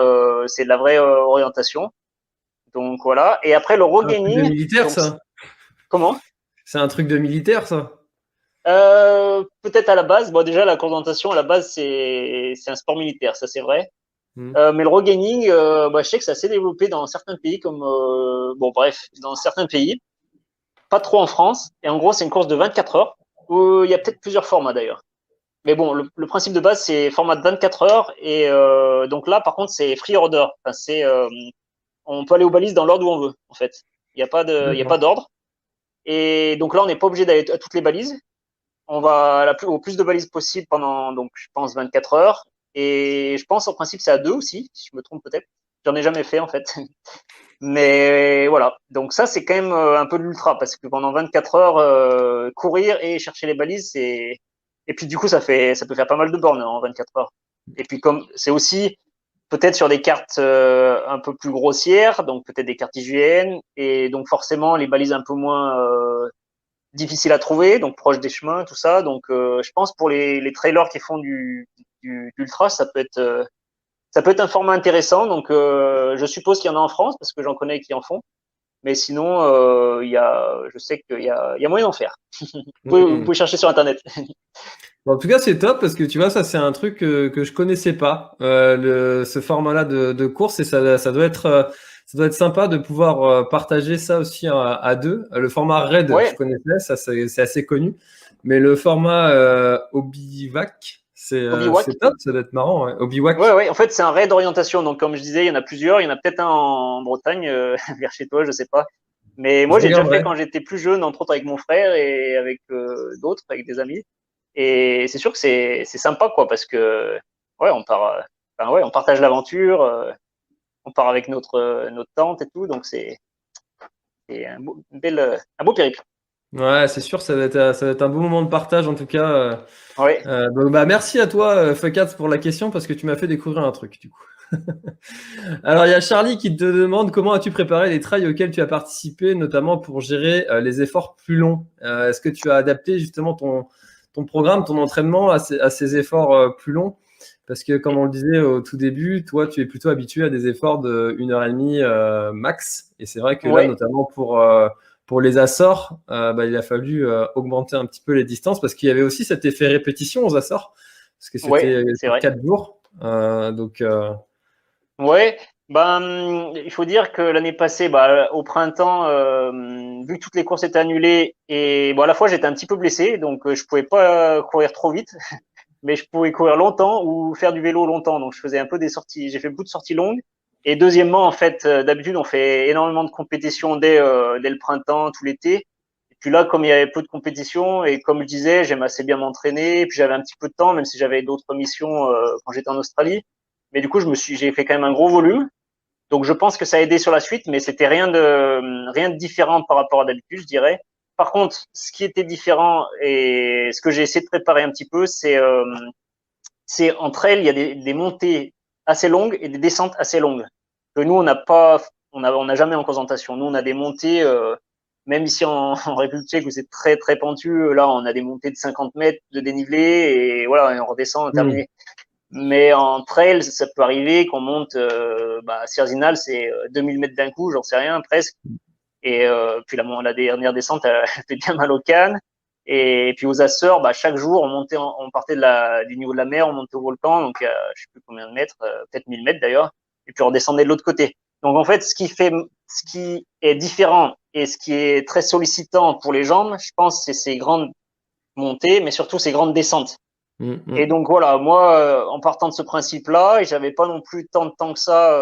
c'est de la vraie orientation. Donc voilà. Et après le C'est un truc de regaining. militaire, Donc ça. comment? C'est un truc de militaire, ça. Peut-être à la base. Bon, déjà la course d'orientation à la base c'est un sport militaire, ça c'est vrai. Hmm. Mais le regaining, bah, je sais que c'est assez développé dans certains pays comme bon bref, dans certains pays, pas trop en France. Et en gros, c'est une course de 24 heures où il y a peut-être plusieurs formats d'ailleurs. Mais bon, le principe de base c'est format de 24 heures et donc là par contre c'est free order. Enfin, on peut aller aux balises dans l'ordre où on veut en fait. Il y a pas D'accord. d'ordre. Et donc là on n'est pas obligé d'aller à toutes les balises. On va au plus de balises possible pendant, donc, je pense, 24 heures. Et je pense, en principe, c'est à deux aussi, si je me trompe peut-être. J'en ai jamais fait, en fait. Mais voilà. Donc ça, c'est quand même un peu de l'ultra, parce que pendant 24 heures, courir et chercher les balises, et puis du coup, ça peut faire pas mal de bornes en 24 heures. Et puis comme c'est aussi peut-être sur des cartes un peu plus grossières, donc peut-être des cartes IGN, et donc forcément les balises un peu moins difficile à trouver, donc proche des chemins, tout ça. Donc, je pense pour les trailers qui font d'ultra, ça peut être un format intéressant. Donc, je suppose qu'il y en a en France parce que j'en connais qui en font. Mais sinon, je sais qu'il y a moyen d'en faire. Vous pouvez chercher sur Internet. Bon, en tout cas, c'est top parce que tu vois, ça, c'est un truc que je connaissais pas, ce format-là de course et ça doit être sympa de pouvoir partager ça aussi à deux. Le format raid, je Ouais, connaissais, ça, c'est assez connu, mais le format Obivac, Obi-Wan. c'est top, ça doit être marrant, ouais. Ouais, Obivac. ouais. En fait, c'est un raid d'orientation. Donc, comme je disais, il y en a plusieurs. Il y en a peut-être un en Bretagne, vers chez toi, je sais pas. Mais moi, Je j'ai déjà fait regarderai. quand j'étais plus jeune, entre autres avec mon frère et avec d'autres, avec des amis. Et c'est sûr que c'est sympa, quoi, parce que ouais, enfin, ouais, on partage l'aventure, on part avec notre tante et tout, donc c'est un beau périple. Ouais, c'est sûr, ça va être un beau moment de partage en tout cas. Ouais, Donc, bah, merci à toi, Fuckats, pour la question parce que tu m'as fait découvrir un truc du coup. Alors, il y a Charlie qui te demande comment as-tu préparé les trails auxquels tu as participé, notamment pour gérer les efforts plus longs. Est-ce que tu as adapté justement ton programme, ton entraînement à ces efforts plus longs? Parce que comme on le disait au tout début, toi, tu es plutôt habitué à des efforts de 1 heure et demie max. Et c'est vrai que là, ouais, notamment pour les Açores, bah, il a fallu augmenter un petit peu les distances parce qu'il y avait aussi cet effet répétition aux Açores, parce que c'était ouais, c'est sur vrai. 4 jours. Donc, Ouais, ben, il faut dire que l'année passée, bah, au printemps, vu que toutes les courses étaient annulées, et bon, à la fois j'étais un petit peu blessé, donc je pouvais pas courir trop vite, mais je pouvais courir longtemps ou faire du vélo longtemps. Donc je faisais un peu des sorties, j'ai fait beaucoup de sorties longues. Et deuxièmement, en fait, d'habitude on fait énormément de compétitions dès le printemps, tout l'été. Et puis là, comme il y avait peu de compétitions et comme je disais, j'aime assez bien m'entraîner. Et puis j'avais un petit peu de temps, même si j'avais d'autres missions quand j'étais en Australie. Mais du coup, j'ai fait quand même un gros volume. Donc je pense que ça a aidé sur la suite, mais c'était rien de différent par rapport à d'habitude, je dirais. Par contre, ce qui était différent et ce que j'ai essayé de préparer un petit peu, c'est entre elles, il y a des montées assez longues et des descentes assez longues. Que nous, on n'a pas, on n'a jamais en concentration. Nous, on a des montées, même ici en République tchèque où c'est très très pentu, là, on a des montées de 50 mètres de dénivelé et voilà, et on redescend, terminé. Mais en trail, ça peut arriver qu'on monte, à Sierzinal, c'est 2000 mètres d'un coup, j'en sais rien, presque. Et puis la dernière descente, elle fait bien mal aux cannes. Et puis aux Açores, chaque jour, on partait du niveau de la mer, on montait au volcan, donc je sais plus combien de mètres, peut-être 1000 mètres d'ailleurs, et puis on redescendait de l'autre côté. Donc en fait, ce qui est différent et ce qui est très sollicitant pour les jambes, je pense, c'est ces grandes montées, mais surtout ces grandes descentes. mm, Et mm. donc voilà, moi, en partant de ce principe-là, et j'avais pas non plus tant de temps que ça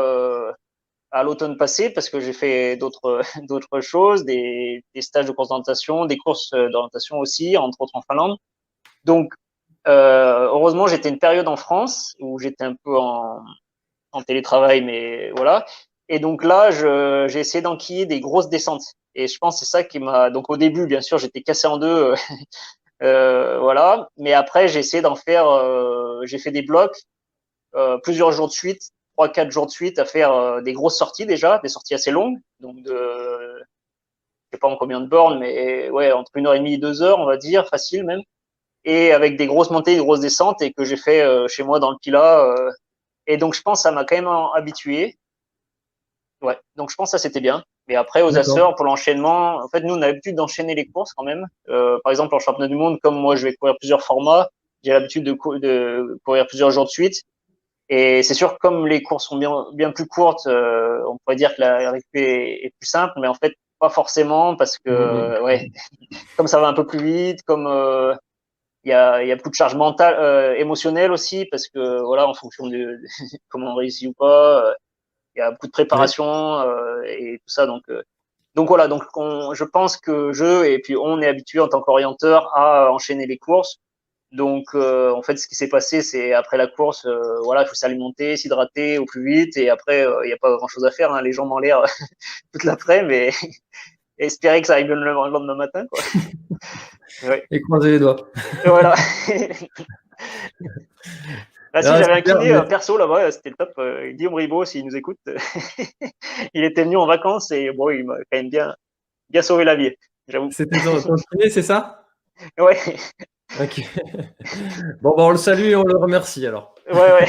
à l'automne passé parce que j'ai fait d'autres d'autres choses, des stages de concentration, des courses d'orientation aussi, entre autres en Finlande. Donc heureusement, j'étais une période en France où j'étais un peu en télétravail, mais voilà. Et donc là, j'ai essayé d'enquiller des grosses descentes. Et je pense que c'est ça qui m'a. Donc au début, bien sûr, j'étais cassé en deux, voilà. Mais après, j'ai essayé d'en faire. J'ai fait des blocs plusieurs jours de suite, 3-4 jours de suite, à faire des grosses sorties déjà, des sorties assez longues, donc je sais pas en combien de bornes, mais ouais, entre 1 heure et demie et 2 heures, on va dire, facile même, et avec des grosses montées, des grosses descentes, et que j'ai fait chez moi dans le Pila. Et donc je pense que ça m'a quand même habitué. Ouais, donc je pense que ça c'était bien. Mais après aux D'accord. Açores pour l'enchaînement, en fait nous on a l'habitude d'enchaîner les courses quand même. Par exemple en championnat du monde, comme moi je vais courir plusieurs formats, j'ai l'habitude de courir plusieurs jours de suite. Et c'est sûr que comme les courses sont bien plus courtes, on pourrait dire que la récup est plus simple, mais en fait pas forcément parce Mm, mm. que ouais, comme ça va un peu plus vite, comme il y a beaucoup de charge mentale, émotionnelle aussi parce que voilà en fonction de comment on réussit ou pas, il y a beaucoup de Oui. préparation et tout ça donc voilà je pense que je et puis on est habitué en tant qu'orienteur à enchaîner les courses. Donc, en fait, ce qui s'est passé, c'est après la course, voilà, il faut s'alimenter, s'hydrater au plus vite, et après, il n'y a pas grand-chose à faire, hein, les jambes en l'air toute l'après, mais espérer que ça arrive le lendemain matin, quoi. Ouais. Et croiser les doigts. Et voilà. Ah si, Ah, j'avais un super, kiné perso là-bas, c'était le top. Guillaume Ribot, s'il nous écoute, il était venu en vacances et bon, il m'a quand même bien sauvé la vie, j'avoue. c'était ton kiné, c'est ça? Ouais. Ok. Bon, bah, on le salue et on le remercie alors. Ouais, ouais.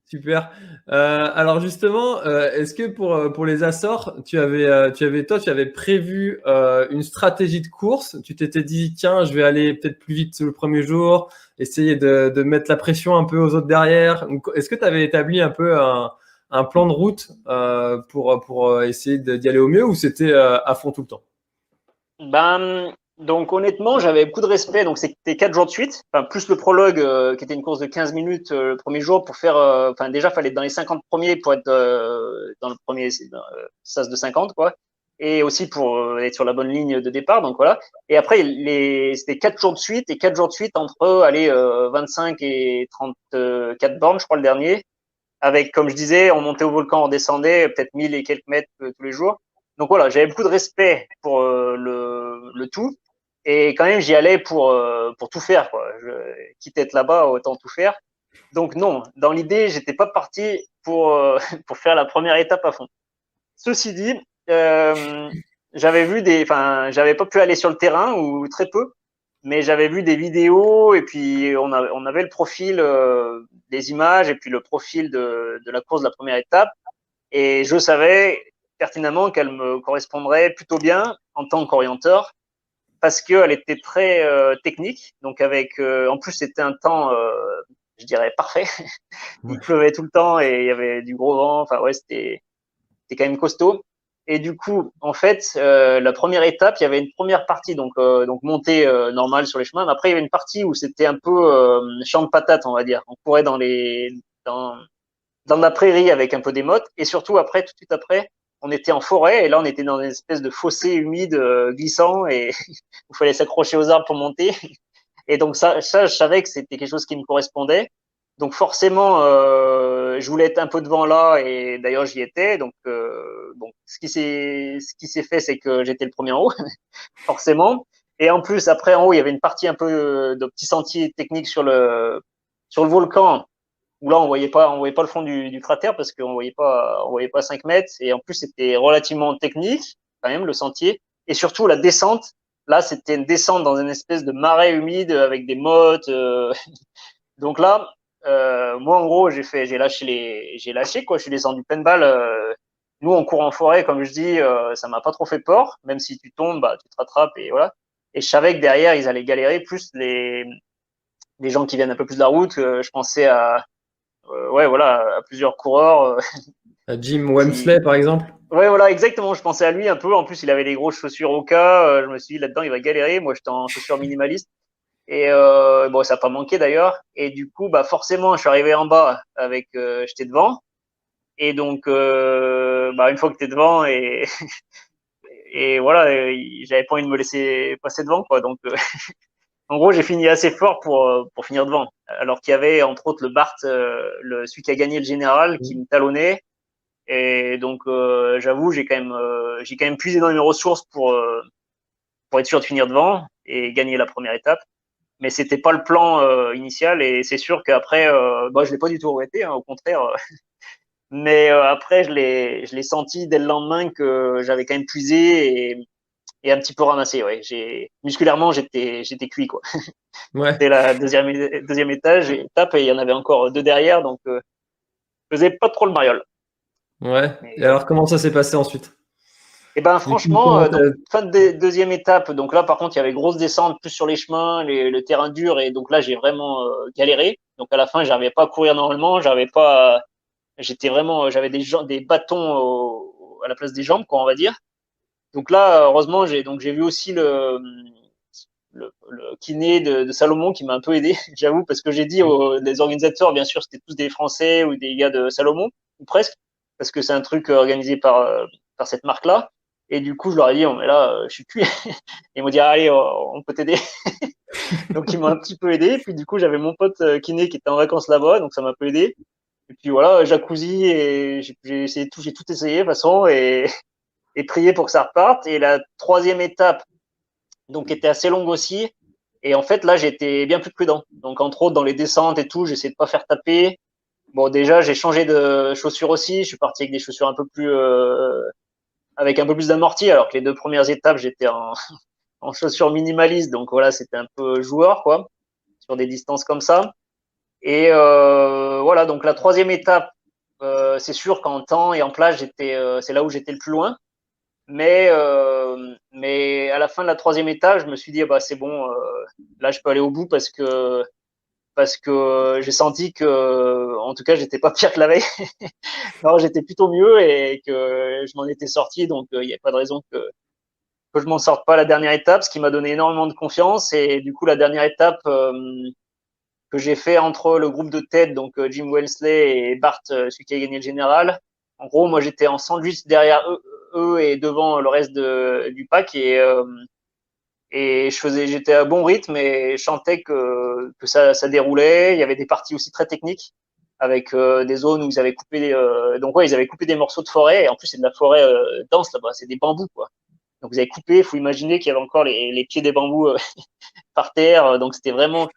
Super. Alors justement, est-ce que pour les Açores, tu avais prévu une stratégie de course? Tu t'étais dit, tiens, je vais aller peut-être plus vite le premier jour, essayer de mettre la pression un peu aux autres derrière. Est-ce que tu avais établi un peu un plan de route pour essayer d'y aller au mieux ou c'était à fond tout le temps? Donc honnêtement, j'avais beaucoup de respect. Donc c'était 4 jours de suite, enfin plus le prologue qui était une course de 15 minutes le premier jour pour faire. Enfin déjà, fallait être dans les 50 premiers pour être dans le premier sas de 50 quoi, et aussi pour être sur la bonne ligne de départ. Donc voilà. Et après c'était 4 jours de suite et 4 jours de suite entre aller 25 et 34 bornes, je crois le dernier. Avec, comme je disais, on montait au volcan, on descendait peut-être 1000 et quelques mètres tous les jours. Donc voilà, j'avais beaucoup de respect pour le tout. Et quand même, j'y allais pour tout faire, quoi. Quitte à être là-bas, autant tout faire. Donc non, dans l'idée, j'étais pas parti pour faire la première étape à fond. Ceci dit, j'avais vu enfin, j'avais pas pu aller sur le terrain ou très peu, mais j'avais vu des vidéos et puis on avait le profil des images et puis le profil de la course de la première étape et je savais pertinemment qu'elle me correspondrait plutôt bien en tant qu'orienteur parce qu'elle était très technique, donc avec en plus c'était un temps je dirais parfait. Il pleuvait tout le temps et il y avait du gros vent, enfin ouais c'était quand même costaud. Et du coup, en fait, la première étape, il y avait une première partie, donc montée normale sur les chemins. Mais après, il y avait une partie où c'était un peu champ de patates, on va dire. On courait dans la prairie avec un peu des mottes. Et surtout, après, tout de suite après, on était en forêt. Et là, on était dans une espèce de fossé humide glissant et il fallait s'accrocher aux arbres pour monter. Et donc ça, je savais que c'était quelque chose qui me correspondait. Donc forcément, je voulais être un peu devant là, et d'ailleurs j'y étais. Donc bon, ce qui s'est fait, c'est que j'étais le premier en haut, forcément. Et en plus, après en haut, il y avait une partie un peu de petits sentiers techniques sur le volcan, où là on voyait pas le fond du cratère parce qu'on voyait pas 5 mètres. Et en plus, c'était relativement technique quand même le sentier. Et surtout la descente. Là, c'était une descente dans une espèce de marais humide avec des mottes. Donc là, moi en gros, j'ai lâché quoi. Je suis descendu pleine balle. Nous, on court en forêt, comme je dis, ça m'a pas trop fait peur. Même si tu tombes, bah tu te rattrapes et voilà. Et je savais que derrière, ils allaient galérer. Plus les gens qui viennent un peu plus de la route. Je pensais ouais, voilà, à plusieurs coureurs Jim qui, Wemsley, par exemple? ouais, voilà, exactement. Je pensais à lui un peu. En plus, il avait des grosses chaussures Oka. Je me suis dit là-dedans, il va galérer. Moi, j'étais en chaussures minimalistes. Et bon, ça n'a pas manqué d'ailleurs. Et du coup, bah forcément, je suis arrivé en bas avec, j'étais devant. Et donc, bah une fois que t'es devant et voilà, j'avais pas envie de me laisser passer devant quoi. Donc, en gros, j'ai fini assez fort pour finir devant. Alors qu'il y avait entre autres le Bart, celui qui a gagné le général, qui me talonnait. Et donc, j'avoue, j'ai quand même puisé dans mes ressources pour être sûr de finir devant et gagner la première étape. Mais c'était pas le plan initial et c'est sûr qu'après, bah, je l'ai pas du tout regretté, hein, au contraire. Mais après, je l'ai senti dès le lendemain que j'avais quand même puisé et un petit peu ramassé. Ouais, musculairement, j'étais cuit quoi. Ouais, C'était la deuxième étape et il y en avait encore deux derrière, donc je faisais pas trop le mariole. ouais. Et Mais alors, comment ça s'est passé ensuite? et ben Du coup, franchement, donc fin de deuxième étape, donc là par contre il y avait grosse descente plus sur les chemins, le terrain dur et donc là j'ai vraiment galéré. Donc à la fin j'arrivais pas à courir normalement, j'étais vraiment, j'avais des bâtons à la place des jambes quoi on va dire. Donc là heureusement j'ai vu aussi le kiné de Salomon qui m'a un peu aidé, j'avoue parce que j'ai dit aux les organisateurs bien sûr c'était tous des Français ou des gars de Salomon ou presque parce que c'est un truc organisé par cette marque là. Et du coup, je leur ai dit, oh, mais là, je suis cuit. Ils m'ont dit, ah, allez, on peut t'aider. Donc, ils m'ont un petit peu aidé. Puis, du coup, j'avais mon pote kiné qui était en vacances là-bas, donc ça m'a un peu aidé. Et puis voilà, jacuzzi, et j'ai tout essayé de toute façon, et prié pour que ça reparte. Et la troisième étape, donc, était assez longue aussi. Et en fait, là, j'étais bien plus prudent. Donc, entre autres, dans les descentes et tout, j'essayais de pas faire taper. Bon, déjà, j'ai changé de chaussures aussi. Je suis parti avec des chaussures un peu plus, avec un peu plus d'amorti, alors que les deux premières étapes, j'étais en chaussures minimalistes, donc voilà, c'était un peu joueur, quoi, sur des distances comme ça. Et voilà, donc la troisième étape, c'est sûr qu'en temps et en plage, c'est là où j'étais le plus loin. Mais à la fin de la troisième étape, je me suis dit, ah bah c'est bon, là je peux aller au bout parce que j'ai senti que, en tout cas, j'étais pas pire que la veille. Non, j'étais plutôt mieux et que je m'en étais sorti, donc il n'y a pas de raison que je m'en sorte pas à la dernière étape, ce qui m'a donné énormément de confiance. Et du coup, la dernière étape que j'ai fait entre le groupe de tête, donc Jim Wellesley et Bart, celui qui a gagné le général. En gros, moi, j'étais en sandwich derrière eux et devant le reste du pack et j'étais à bon rythme et je sentais que ça déroulait. Il y avait des parties aussi très techniques avec des zones où ils avaient coupé, donc ouais, ils avaient coupé des morceaux de forêt et en plus c'est de la forêt dense là-bas, c'est des bambous quoi. Donc vous avez coupé, il faut imaginer qu'il y avait encore les pieds des bambous par terre, donc c'était vraiment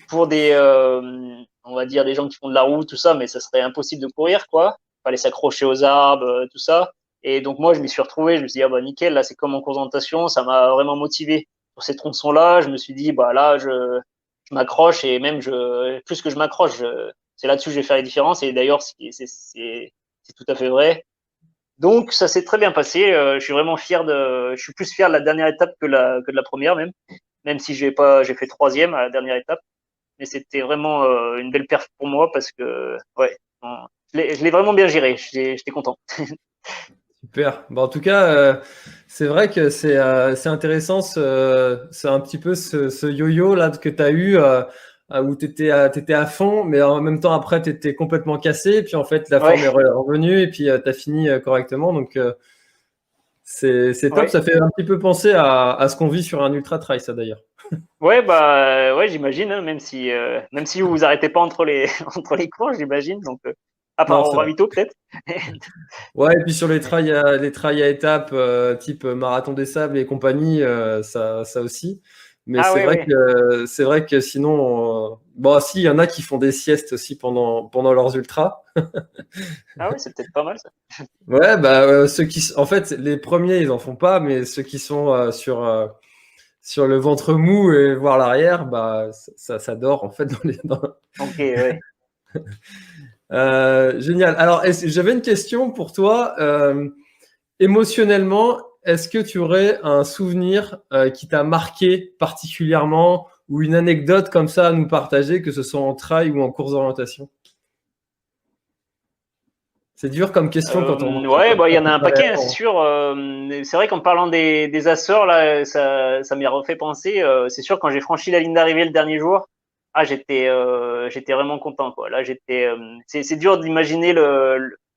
pour on va dire des gens qui font de la route, tout ça, mais ça serait impossible de courir quoi. Fallait s'accrocher aux arbres, tout ça. Et donc moi je m'y suis retrouvé, je me suis dit ah bah nickel, là c'est comme en course d'orientation, ça m'a vraiment motivé sur ces tronçons-là. Je me suis dit bah là je m'accroche et même plus que je m'accroche, c'est là-dessus que je vais faire les différences. Et d'ailleurs c'est tout à fait vrai. Donc ça s'est très bien passé. Je suis plus fier de la dernière étape que de la première même si j'ai fait troisième à la dernière étape. Mais c'était vraiment une belle perf pour moi parce que ouais, je l'ai vraiment bien géré. J'étais content. Super. Bon, en tout cas, c'est vrai que c'est intéressant, c'est un petit peu ce yo-yo là que tu as eu où tu étais à fond, mais en même temps, après, tu étais complètement cassé. Et puis, en fait, la forme Ouais, est revenue et puis tu as fini correctement. Donc, c'est top. ouais. Ça fait un petit peu penser à ce qu'on vit sur un ultra trail, ça d'ailleurs. Ouais, bah, ouais, j'imagine, hein, même si vous vous arrêtez pas entre les, entre les cours, j'imagine. Donc, à Non, part au c'est vrai. ravito, peut-être. Ouais, et puis sur Mais, les trails à étapes type Marathon des Sables et compagnie, ça aussi. Mais ah, ouais, ouais. c'est vrai que sinon, bon, si, il y en a qui font des siestes aussi pendant leurs ultras. Ah, ouais, c'est peut-être pas mal, ça. Ouais, bah, en fait, les premiers, ils en font pas, mais ceux qui sont sur le ventre mou et voir l'arrière, bah, ça dort en fait Ok, ouais. Génial. Alors, j'avais une question pour toi. Émotionnellement, est-ce que tu aurais un souvenir qui t'a marqué particulièrement ou une anecdote comme ça à nous partager, que ce soit en trail ou en course d'orientation? C'est dur comme question quand on Ouais, bah, il y en a un pas paquet, hein, c'est répondre. sûr. C'est vrai qu'en parlant des Açores, là, ça m'y a refait penser. C'est sûr, quand j'ai franchi la ligne d'arrivée le dernier jour, ah, j'étais vraiment content, quoi. Là, c'est dur d'imaginer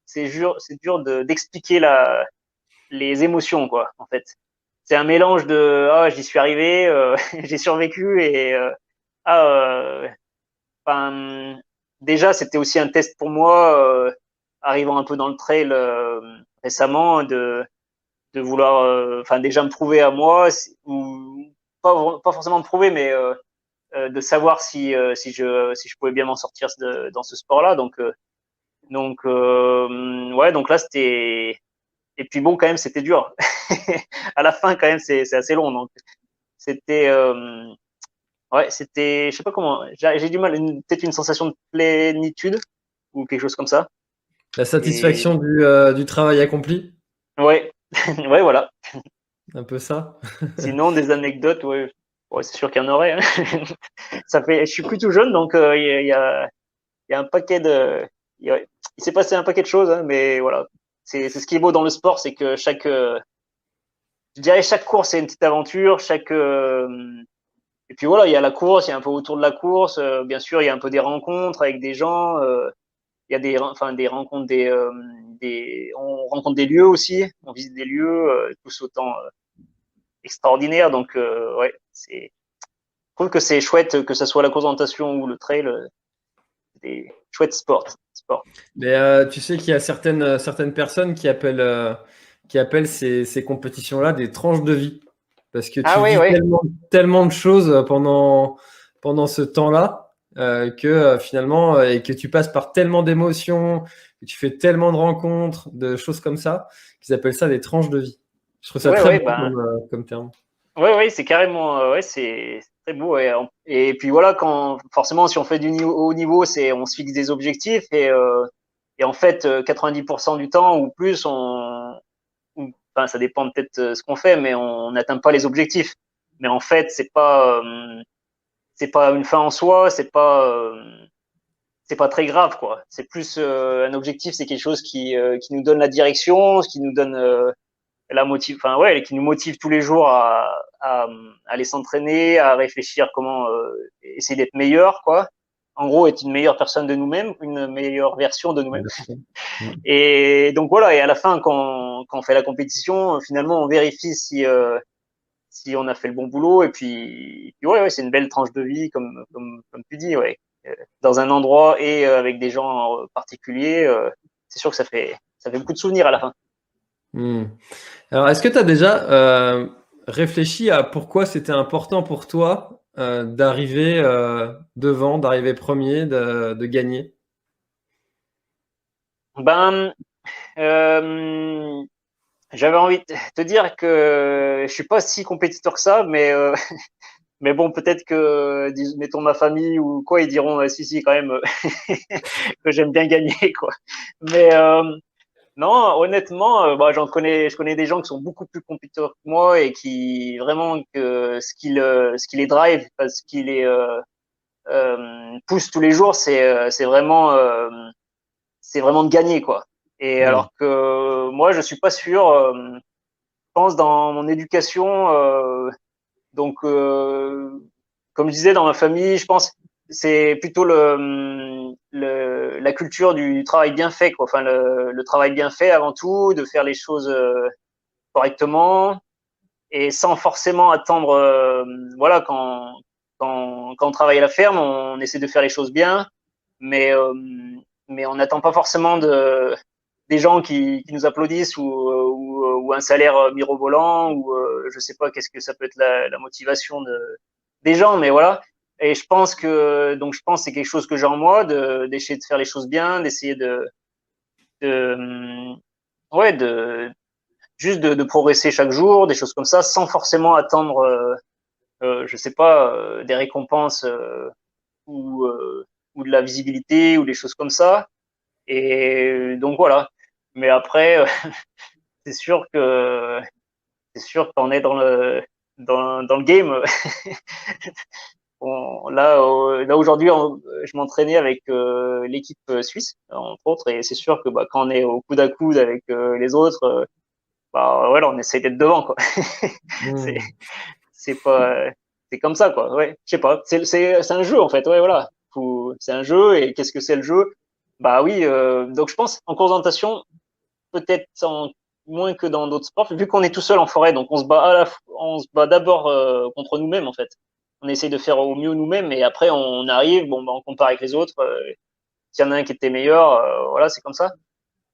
c'est dur d'expliquer les émotions, quoi, en fait. C'est un mélange de, ah, j'y suis arrivé, j'ai survécu et, ah, enfin, déjà, c'était aussi un test pour moi, arrivant un peu dans le trail récemment, de vouloir, enfin déjà me prouver à moi, ou pas forcément me prouver, mais de savoir si je pouvais bien m'en sortir dans ce sport-là. Ouais, donc là c'était, et puis bon, quand même, c'était dur. À la fin, quand même, c'est assez long, donc c'était ouais, je sais pas comment, j'ai du mal, peut-être une sensation de plénitude ou quelque chose comme ça. La Et satisfaction du travail accompli, ouais, ouais, voilà. un peu ça. Sinon, des anecdotes, ouais, ouais c'est sûr qu'il y en aurait, hein. Je suis plus tout jeune, donc il y a un paquet il s'est passé un paquet de choses, hein, mais voilà. C'est ce qui est beau dans le sport, c'est que je dirais chaque course c'est une petite aventure, et puis voilà, il y a la course, il y a un peu autour de la course, bien sûr, il y a un peu des rencontres avec des gens. Il y a des rencontres, on rencontre des lieux aussi, on visite des lieux, tous autant extraordinaires. Donc, ouais, je trouve que c'est chouette que ce soit la course d'orientation ou le trail, c'est des chouettes sports. Mais tu sais qu'il y a certaines personnes qui appellent ces compétitions-là des tranches de vie. Parce que Ah, tu ouais, vis ouais, tellement de choses pendant ce temps-là que finalement, et que tu passes par tellement d'émotions, que tu fais tellement de rencontres, de choses comme ça, qu'ils appellent ça des tranches de vie. Je trouve ça ouais, très ouais, beau ben, comme terme. Ouais, c'est carrément, ouais, c'est très beau. Et puis voilà, quand forcément, si on fait haut niveau, on se fixe des objectifs et en fait, 90% du temps ou plus, enfin, ça dépend peut-être ce qu'on fait, mais on n'atteint pas les objectifs. Mais en fait, c'est pas une fin en soi, c'est pas très grave, quoi. C'est plus un objectif, c'est quelque chose qui nous donne la direction, qui nous donne la motive, enfin ouais, qui nous motive tous les jours à aller s'entraîner, à réfléchir comment essayer d'être meilleur, quoi. En gros, être une meilleure personne de nous-mêmes, une meilleure version de nous-mêmes. Et donc voilà, et à la fin, quand on fait la compétition, finalement, on vérifie si on a fait le bon boulot. Et puis ouais, c'est une belle tranche de vie, comme tu dis, ouais. Dans un endroit et avec des gens particuliers, c'est sûr que ça fait beaucoup de souvenirs à la fin. Hmm. Alors, est-ce que tu as déjà réfléchi à pourquoi c'était important pour toi d'arriver devant, d'arriver premier, de gagner? Ben, euh, j'avais envie de te dire que je suis pas si compétiteur que ça, mais bon, peut-être que, mettons ma famille ou quoi, ils diront si quand même que j'aime bien gagner quoi. Mais non, honnêtement, bah, je connais des gens qui sont beaucoup plus compétiteurs que moi et qui vraiment que ce qui les drive, ce qui les pousse tous les jours, c'est vraiment de gagner quoi. Et Hmm. alors que moi, je suis pas sûr. Je pense dans mon éducation, donc comme je disais dans ma famille, je pense c'est plutôt la culture du travail bien fait quoi. Enfin le travail bien fait avant tout, de faire les choses correctement et sans forcément attendre. Voilà quand on travaille à la ferme, on essaie de faire les choses bien, mais euh, mais on n'attend pas forcément des gens qui nous applaudissent ou un salaire mirobolant ou je sais pas qu'est-ce que ça peut être la motivation des gens, mais voilà. Et je pense que c'est quelque chose que j'ai en moi d'essayer de faire les choses bien, d'essayer de ouais juste de progresser chaque jour, des choses comme ça, sans forcément attendre je sais pas des récompenses ou ou de la visibilité ou des choses comme ça. Et donc voilà. Mais après, c'est sûr que qu'on est dans le game. Là aujourd'hui, je m'entraînais avec l'équipe suisse entre autres, et c'est sûr que bah, quand on est au coude à coude avec les autres, bah voilà, on essaie d'être devant quoi. c'est Hmm. c'est pas c'est comme ça quoi. Ouais, je sais pas. C'est un jeu en fait. Ouais voilà. C'est un jeu et qu'est-ce que c'est le jeu? Bah oui. Donc je pense en course d'orientation peut-être moins que dans d'autres sports, vu qu'on est tout seul en forêt, donc on se bat d'abord contre nous-mêmes en fait. On essaye de faire au mieux nous-mêmes et après on arrive, bon, bah, on compare avec les autres. S'il y en a un qui était meilleur, voilà, c'est comme ça.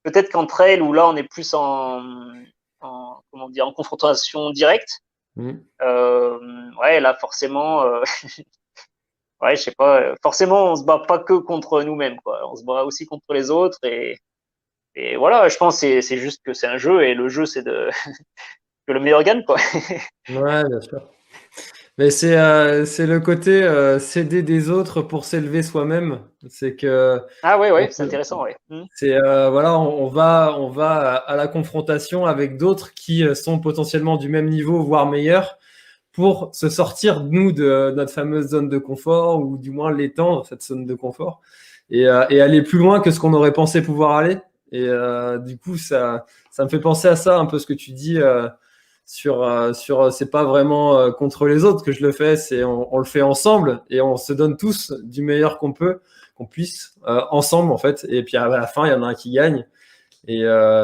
Peut-être qu'en trail où là on est plus comment dire, en confrontation directe. Hmm. Ouais, là forcément, ouais, je sais pas, forcément on se bat pas que contre nous-mêmes, quoi. On se bat aussi contre les autres et voilà, je pense que c'est juste que c'est un jeu et le jeu c'est de que le meilleur gagne quoi. Ouais, bien sûr. Mais c'est le côté s'aider des autres pour s'élever soi-même. C'est que Ah ouais on ouais, c'est peut- intéressant ouais. c'est voilà, on va à la confrontation avec d'autres qui sont potentiellement du même niveau, voire meilleurs, pour se sortir nous de notre fameuse zone de confort ou du moins l'étendre cette zone de confort et aller plus loin que ce qu'on aurait pensé pouvoir aller. Et du coup, ça me fait penser à ça un peu ce que tu dis c'est pas vraiment contre les autres que je le fais, c'est on le fait ensemble et on se donne tous du meilleur qu'on puisse ensemble en fait. Et puis à la fin, il y en a un qui gagne. Et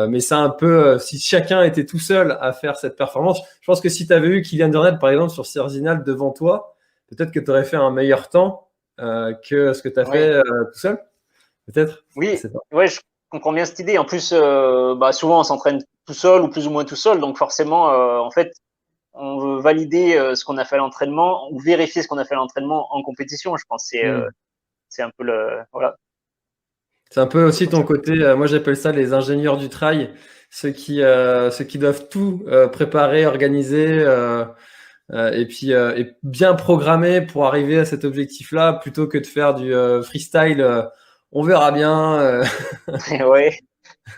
mais c'est un peu si chacun était tout seul à faire cette performance, je pense que si tu avais eu Kylian Jornet par exemple sur Cerzinal devant toi, peut-être que tu aurais fait un meilleur temps que ce que tu as fait Ouais. tout seul. Peut-être, je Oui, sais pas. ouais, je comprends bien cette idée. En plus, bah souvent on s'entraîne tout seul ou plus ou moins tout seul, donc forcément, en fait, on veut valider ce qu'on a fait à l'entraînement ou vérifier ce qu'on a fait à l'entraînement en compétition. Je pense que Hmm. c'est un peu le voilà, C'est un peu un peu aussi comme ton ça. côté, moi j'appelle ça les ingénieurs du trail, ceux qui doivent tout préparer, organiser, et puis et bien programmé pour arriver à cet objectif-là, plutôt que de faire du freestyle. On verra bien. Ouais.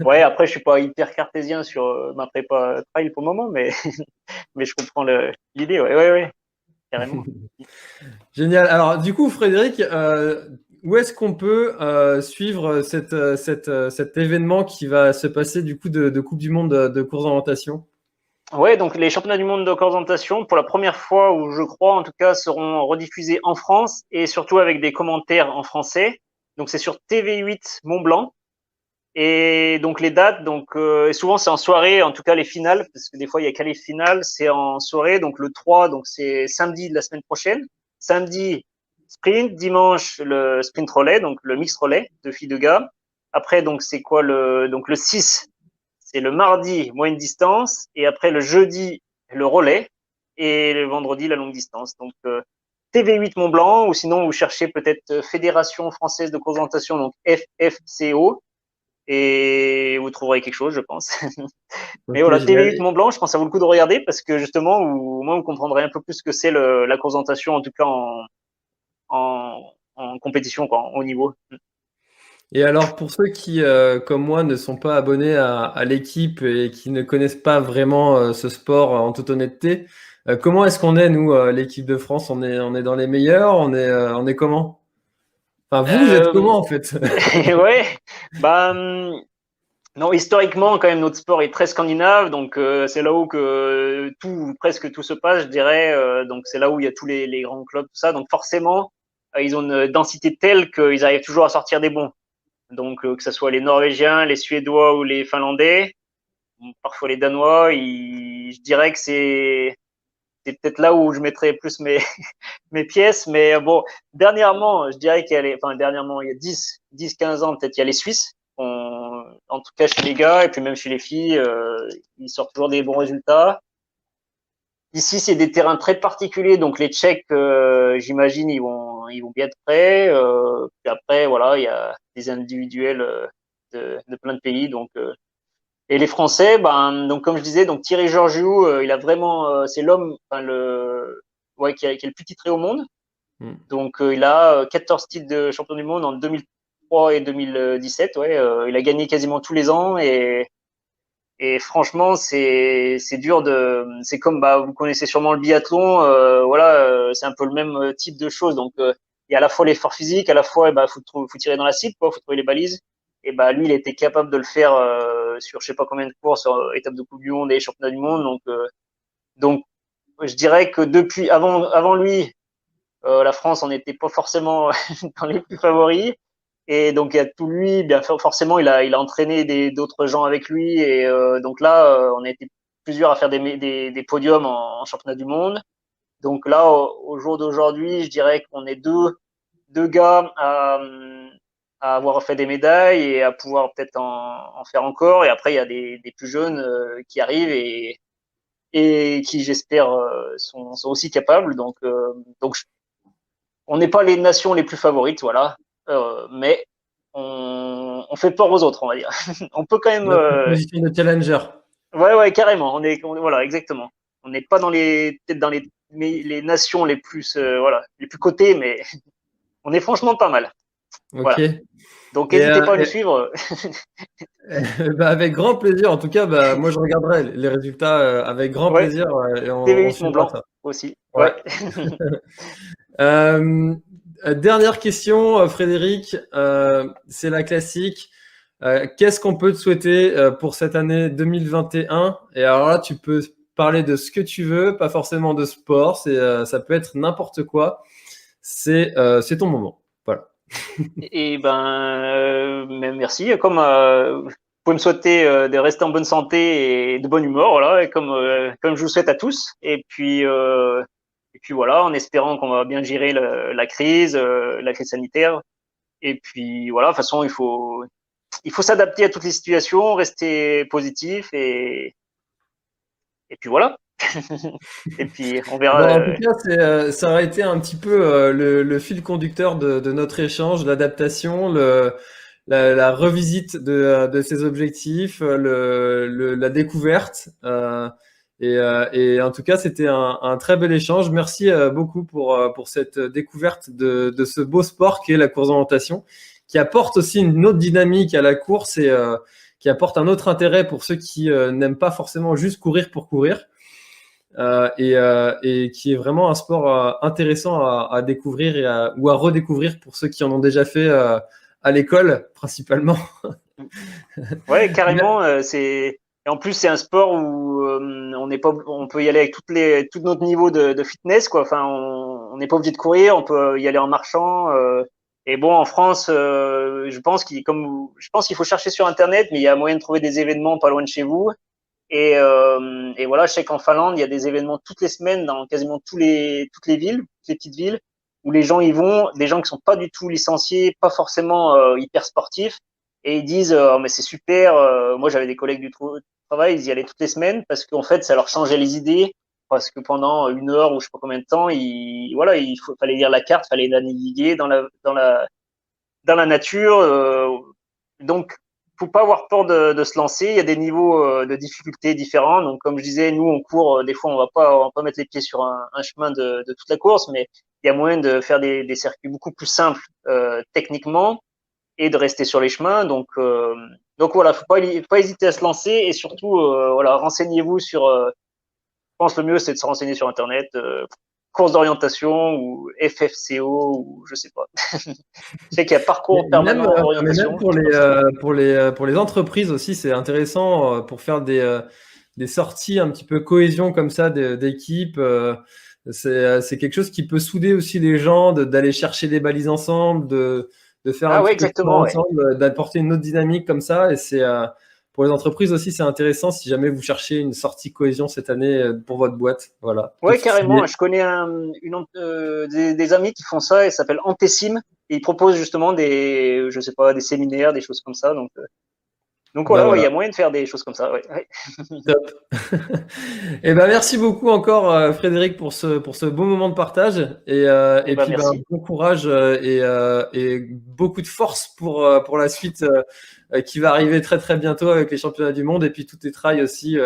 Ouais, après, je suis pas hyper cartésien sur ma prépa trail pour le moment, mais, mais je comprends l'idée, ouais, ouais, ouais, carrément. Génial. Alors, du coup, Frédéric, où est-ce qu'on peut suivre cet événement qui va se passer du coup de Coupe du Monde de course d'orientation? Ouais, donc les championnats du monde de coordination, pour la première fois, où je crois en tout cas, seront rediffusés en France et surtout avec des commentaires en français. Donc c'est sur TV8 Mont Blanc. Et donc les dates, donc souvent c'est en soirée, en tout cas les finales, parce que des fois il y a qu'à les finales, c'est en soirée. Donc le 3, donc c'est samedi de la semaine prochaine. Samedi sprint, dimanche le sprint relais, donc le mix relais de filles de gars. Après donc c'est quoi le 6, c'est le mardi moyenne distance et après le jeudi le relais et le vendredi la longue distance. Donc TV8 Mont Blanc, ou sinon vous cherchez peut-être Fédération française de course d'orientation, donc FFCO, et vous trouverez quelque chose, je pense. Mais Ok, voilà, TV8 génial. Mont Blanc, je pense que ça vaut le coup de regarder, parce que justement, au moins vous comprendrez un peu plus ce que c'est la course d'orientation, en tout cas en compétition, quoi, au haut niveau. Et alors, pour ceux qui, comme moi, ne sont pas abonnés à l'équipe et qui ne connaissent pas vraiment ce sport en toute honnêteté, comment est-ce qu'on est, nous, l'équipe de France? On est dans les meilleurs? On est comment? Enfin, vous êtes Euh, comment, en fait? ouais, bah, non, historiquement, quand même, notre sport est très scandinave, donc c'est là où que presque tout se passe, je dirais. Donc c'est là où il y a tous les grands clubs, tout ça. Donc forcément, ils ont une densité telle qu'ils arrivent toujours à sortir des bons. Donc que ce soit les Norvégiens, les Suédois ou les Finlandais, parfois les Danois, je dirais que c'est peut-être là où je mettrais plus mes pièces. Mais bon, dernièrement, je dirais enfin dernièrement, il y a 15 ans, peut-être, il y a les Suisses. En tout cas chez les gars et puis même chez les filles, ils sortent toujours des bons résultats. Ici, c'est des terrains très particuliers, donc les Tchèques, j'imagine, ils vont bien être prêts. Puis après, voilà, il y a des individuels de plein de pays, donc et les Français, ben donc comme je disais, donc Thierry Georgiou, il a vraiment, c'est l'homme, enfin ouais, qui a le plus titré au monde. Hmm. Donc il a 14 titres de champion du monde en 2003 et 2017. Ouais, il a gagné quasiment tous les ans, et franchement c'est dur c'est comme, bah, vous connaissez sûrement le biathlon, voilà, c'est un peu le même type de choses. Donc il y a à la fois l'effort physique, à la fois, bah, faut tirer dans la cible, quoi, faut trouver les balises. Et bah lui, il était capable de le faire sur je sais pas combien de courses, étapes de Coupe du Monde et championnat du monde. Donc je dirais que depuis avant lui, la France, on n'était pas forcément dans les plus favoris. Et donc, il y a tout lui, bien forcément, il a entraîné d'autres gens avec lui. Et donc là, on a été plusieurs à faire des podiums en championnat du monde. Donc là, au jour d'aujourd'hui, je dirais qu'on est deux gars à avoir fait des médailles et à pouvoir peut-être en faire encore. Et après, il y a des plus jeunes qui arrivent et qui, j'espère, sont aussi capables. Donc on n'est pas les nations les plus favorites, voilà, mais on fait peur aux autres, on va dire. On peut quand même, Notre position de challenger. ouais, ouais, carrément. Voilà, exactement. On n'est pas peut-être dans les nations les plus, voilà, les plus cotées, mais on est franchement pas mal. Ok. Voilà. Donc, Et, n'hésitez pas à nous suivre. bah, avec grand plaisir. En tout cas, bah, moi, je regarderai les résultats avec grand Ouais, plaisir et on TV8 Mont suivra Blanc ça. aussi. Ouais. Ouais. Euh, dernière question, Frédéric. C'est la classique. Qu'est-ce qu'on peut te souhaiter pour cette année 2021? Et alors là, tu peux parler de ce que tu veux, pas forcément de sport. Ça peut être n'importe quoi. C'est ton moment. Voilà. Et ben, merci. Comme vous pouvez me souhaiter de rester en bonne santé et de bonne humeur, voilà, et comme je vous souhaite à tous. Et puis voilà, en espérant qu'on va bien gérer la crise sanitaire. Et puis voilà, de toute façon, il faut s'adapter à toutes les situations, rester positif, et puis voilà. Et puis on verra. Bon, en tout cas, ça aurait été un petit peu le fil conducteur de notre échange, l'adaptation, la revisite de ses objectifs, la découverte. Et en tout cas, c'était un très bel échange. Merci beaucoup pour cette découverte de ce beau sport qui est la course d'orientation, qui apporte aussi une autre dynamique à la course et qui apporte un autre intérêt pour ceux qui n'aiment pas forcément juste courir pour courir. Et qui est vraiment un sport intéressant à découvrir ou à redécouvrir pour ceux qui en ont déjà fait à l'école, principalement. Ouais, carrément. Et en plus, c'est un sport où on peut y aller avec tout notre niveau de fitness, quoi. Enfin, on n'est pas obligé de courir, on peut y aller en marchant. Et bon, en France, je pense qu'il faut chercher sur Internet, mais il y a moyen de trouver des événements pas loin de chez vous. Et voilà, je sais qu'en Finlande, il y a des événements toutes les semaines dans quasiment toutes les villes, toutes les petites villes, où les gens y vont, des gens qui sont pas du tout licenciés, pas forcément hyper sportifs, et ils disent oh, mais c'est super. Moi, j'avais des collègues du travail, ils y allaient toutes les semaines parce qu'en fait, ça leur changeait les idées. Parce que pendant 1 heure ou je sais pas combien de temps, fallait lire la carte, fallait naviguer dans la nature. Donc, faut pas avoir peur de se lancer. Il y a des niveaux de difficulté différents. Donc, comme je disais, nous, on court. Des fois, on va pas mettre les pieds sur un chemin de toute la course, mais il y a moyen de faire des circuits beaucoup plus simples techniquement et de rester sur les chemins. Donc voilà, faut pas hésiter à se lancer et surtout, voilà, renseignez-vous sur. Je pense le mieux, c'est de se renseigner sur Internet. Course d'orientation ou FFCO ou je sais pas. Je sais qu'il y a parcours permanent d'orientation. Même pour les entreprises aussi, c'est intéressant pour faire des sorties un petit peu cohésion comme ça d'équipe. C'est quelque chose qui peut souder aussi les gens, d'aller chercher des balises ensemble, de faire un petit peu ensemble, d'apporter une autre dynamique comme ça. Et c'est pour les entreprises aussi, c'est intéressant si jamais vous cherchez une sortie cohésion cette année pour votre boîte. Voilà. Ouais, carrément. Je connais des amis qui font ça et ça s'appelle Antessim. Et ils proposent justement des séminaires, des choses comme ça. Donc voilà, il y a moyen de faire des choses comme ça. Ouais. Top. Et ben merci beaucoup encore Frédéric pour ce beau moment de partage et puis bon courage et beaucoup de force pour la suite qui va arriver très très bientôt avec les championnats du monde et puis tous tes trails aussi.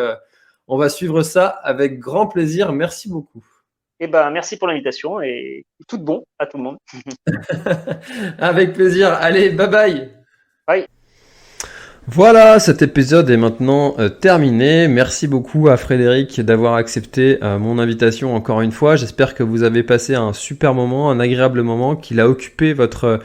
On va suivre ça avec grand plaisir. Merci beaucoup. Et ben merci pour l'invitation et tout de bon à tout le monde. Avec plaisir. Allez, bye bye. Bye. Voilà, cet épisode est maintenant terminé. Merci beaucoup à Frédéric d'avoir accepté mon invitation encore une fois. J'espère que vous avez passé un super moment, un agréable moment, qu'il a occupé votre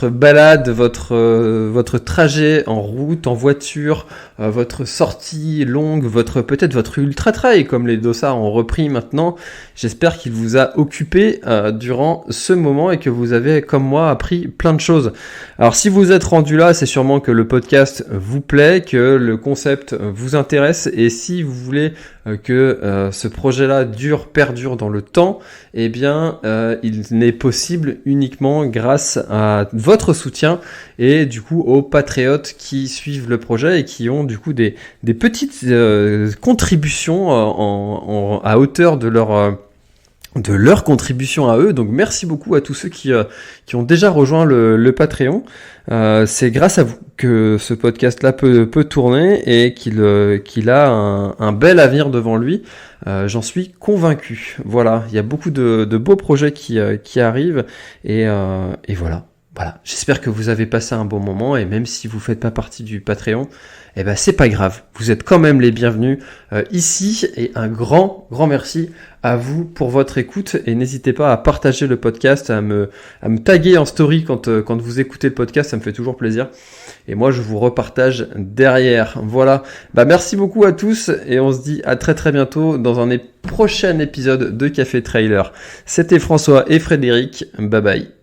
balade, votre trajet en route, en voiture, votre sortie longue, peut-être votre ultra trail comme les dossards ont repris maintenant. J'espère qu'il vous a occupé durant ce moment et que vous avez, comme moi, appris plein de choses. Alors si vous êtes rendu là, c'est sûrement que le podcast vous plaît, que le concept vous intéresse et si vous voulez que ce projet-là perdure dans le temps, eh bien il n'est possible uniquement grâce à votre soutien et du coup aux patriotes qui suivent le projet et qui ont du coup des petites contributions à hauteur de leur contribution à eux. Donc merci beaucoup à tous ceux qui ont déjà rejoint le Patreon. C'est grâce à vous que ce podcast-là peut tourner et qu'il a un bel avenir devant lui. J'en suis convaincu. Voilà, il y a beaucoup de beaux projets qui arrivent et voilà. Voilà, j'espère que vous avez passé un bon moment et même si vous faites pas partie du Patreon, eh ben c'est pas grave. Vous êtes quand même les bienvenus ici et un grand merci à vous pour votre écoute et n'hésitez pas à partager le podcast, à me taguer en story quand vous écoutez le podcast, ça me fait toujours plaisir. Et moi je vous repartage derrière. Voilà. Merci beaucoup à tous et on se dit à très très bientôt dans un prochain épisode de Café Trailer. C'était François et Frédéric. Bye bye.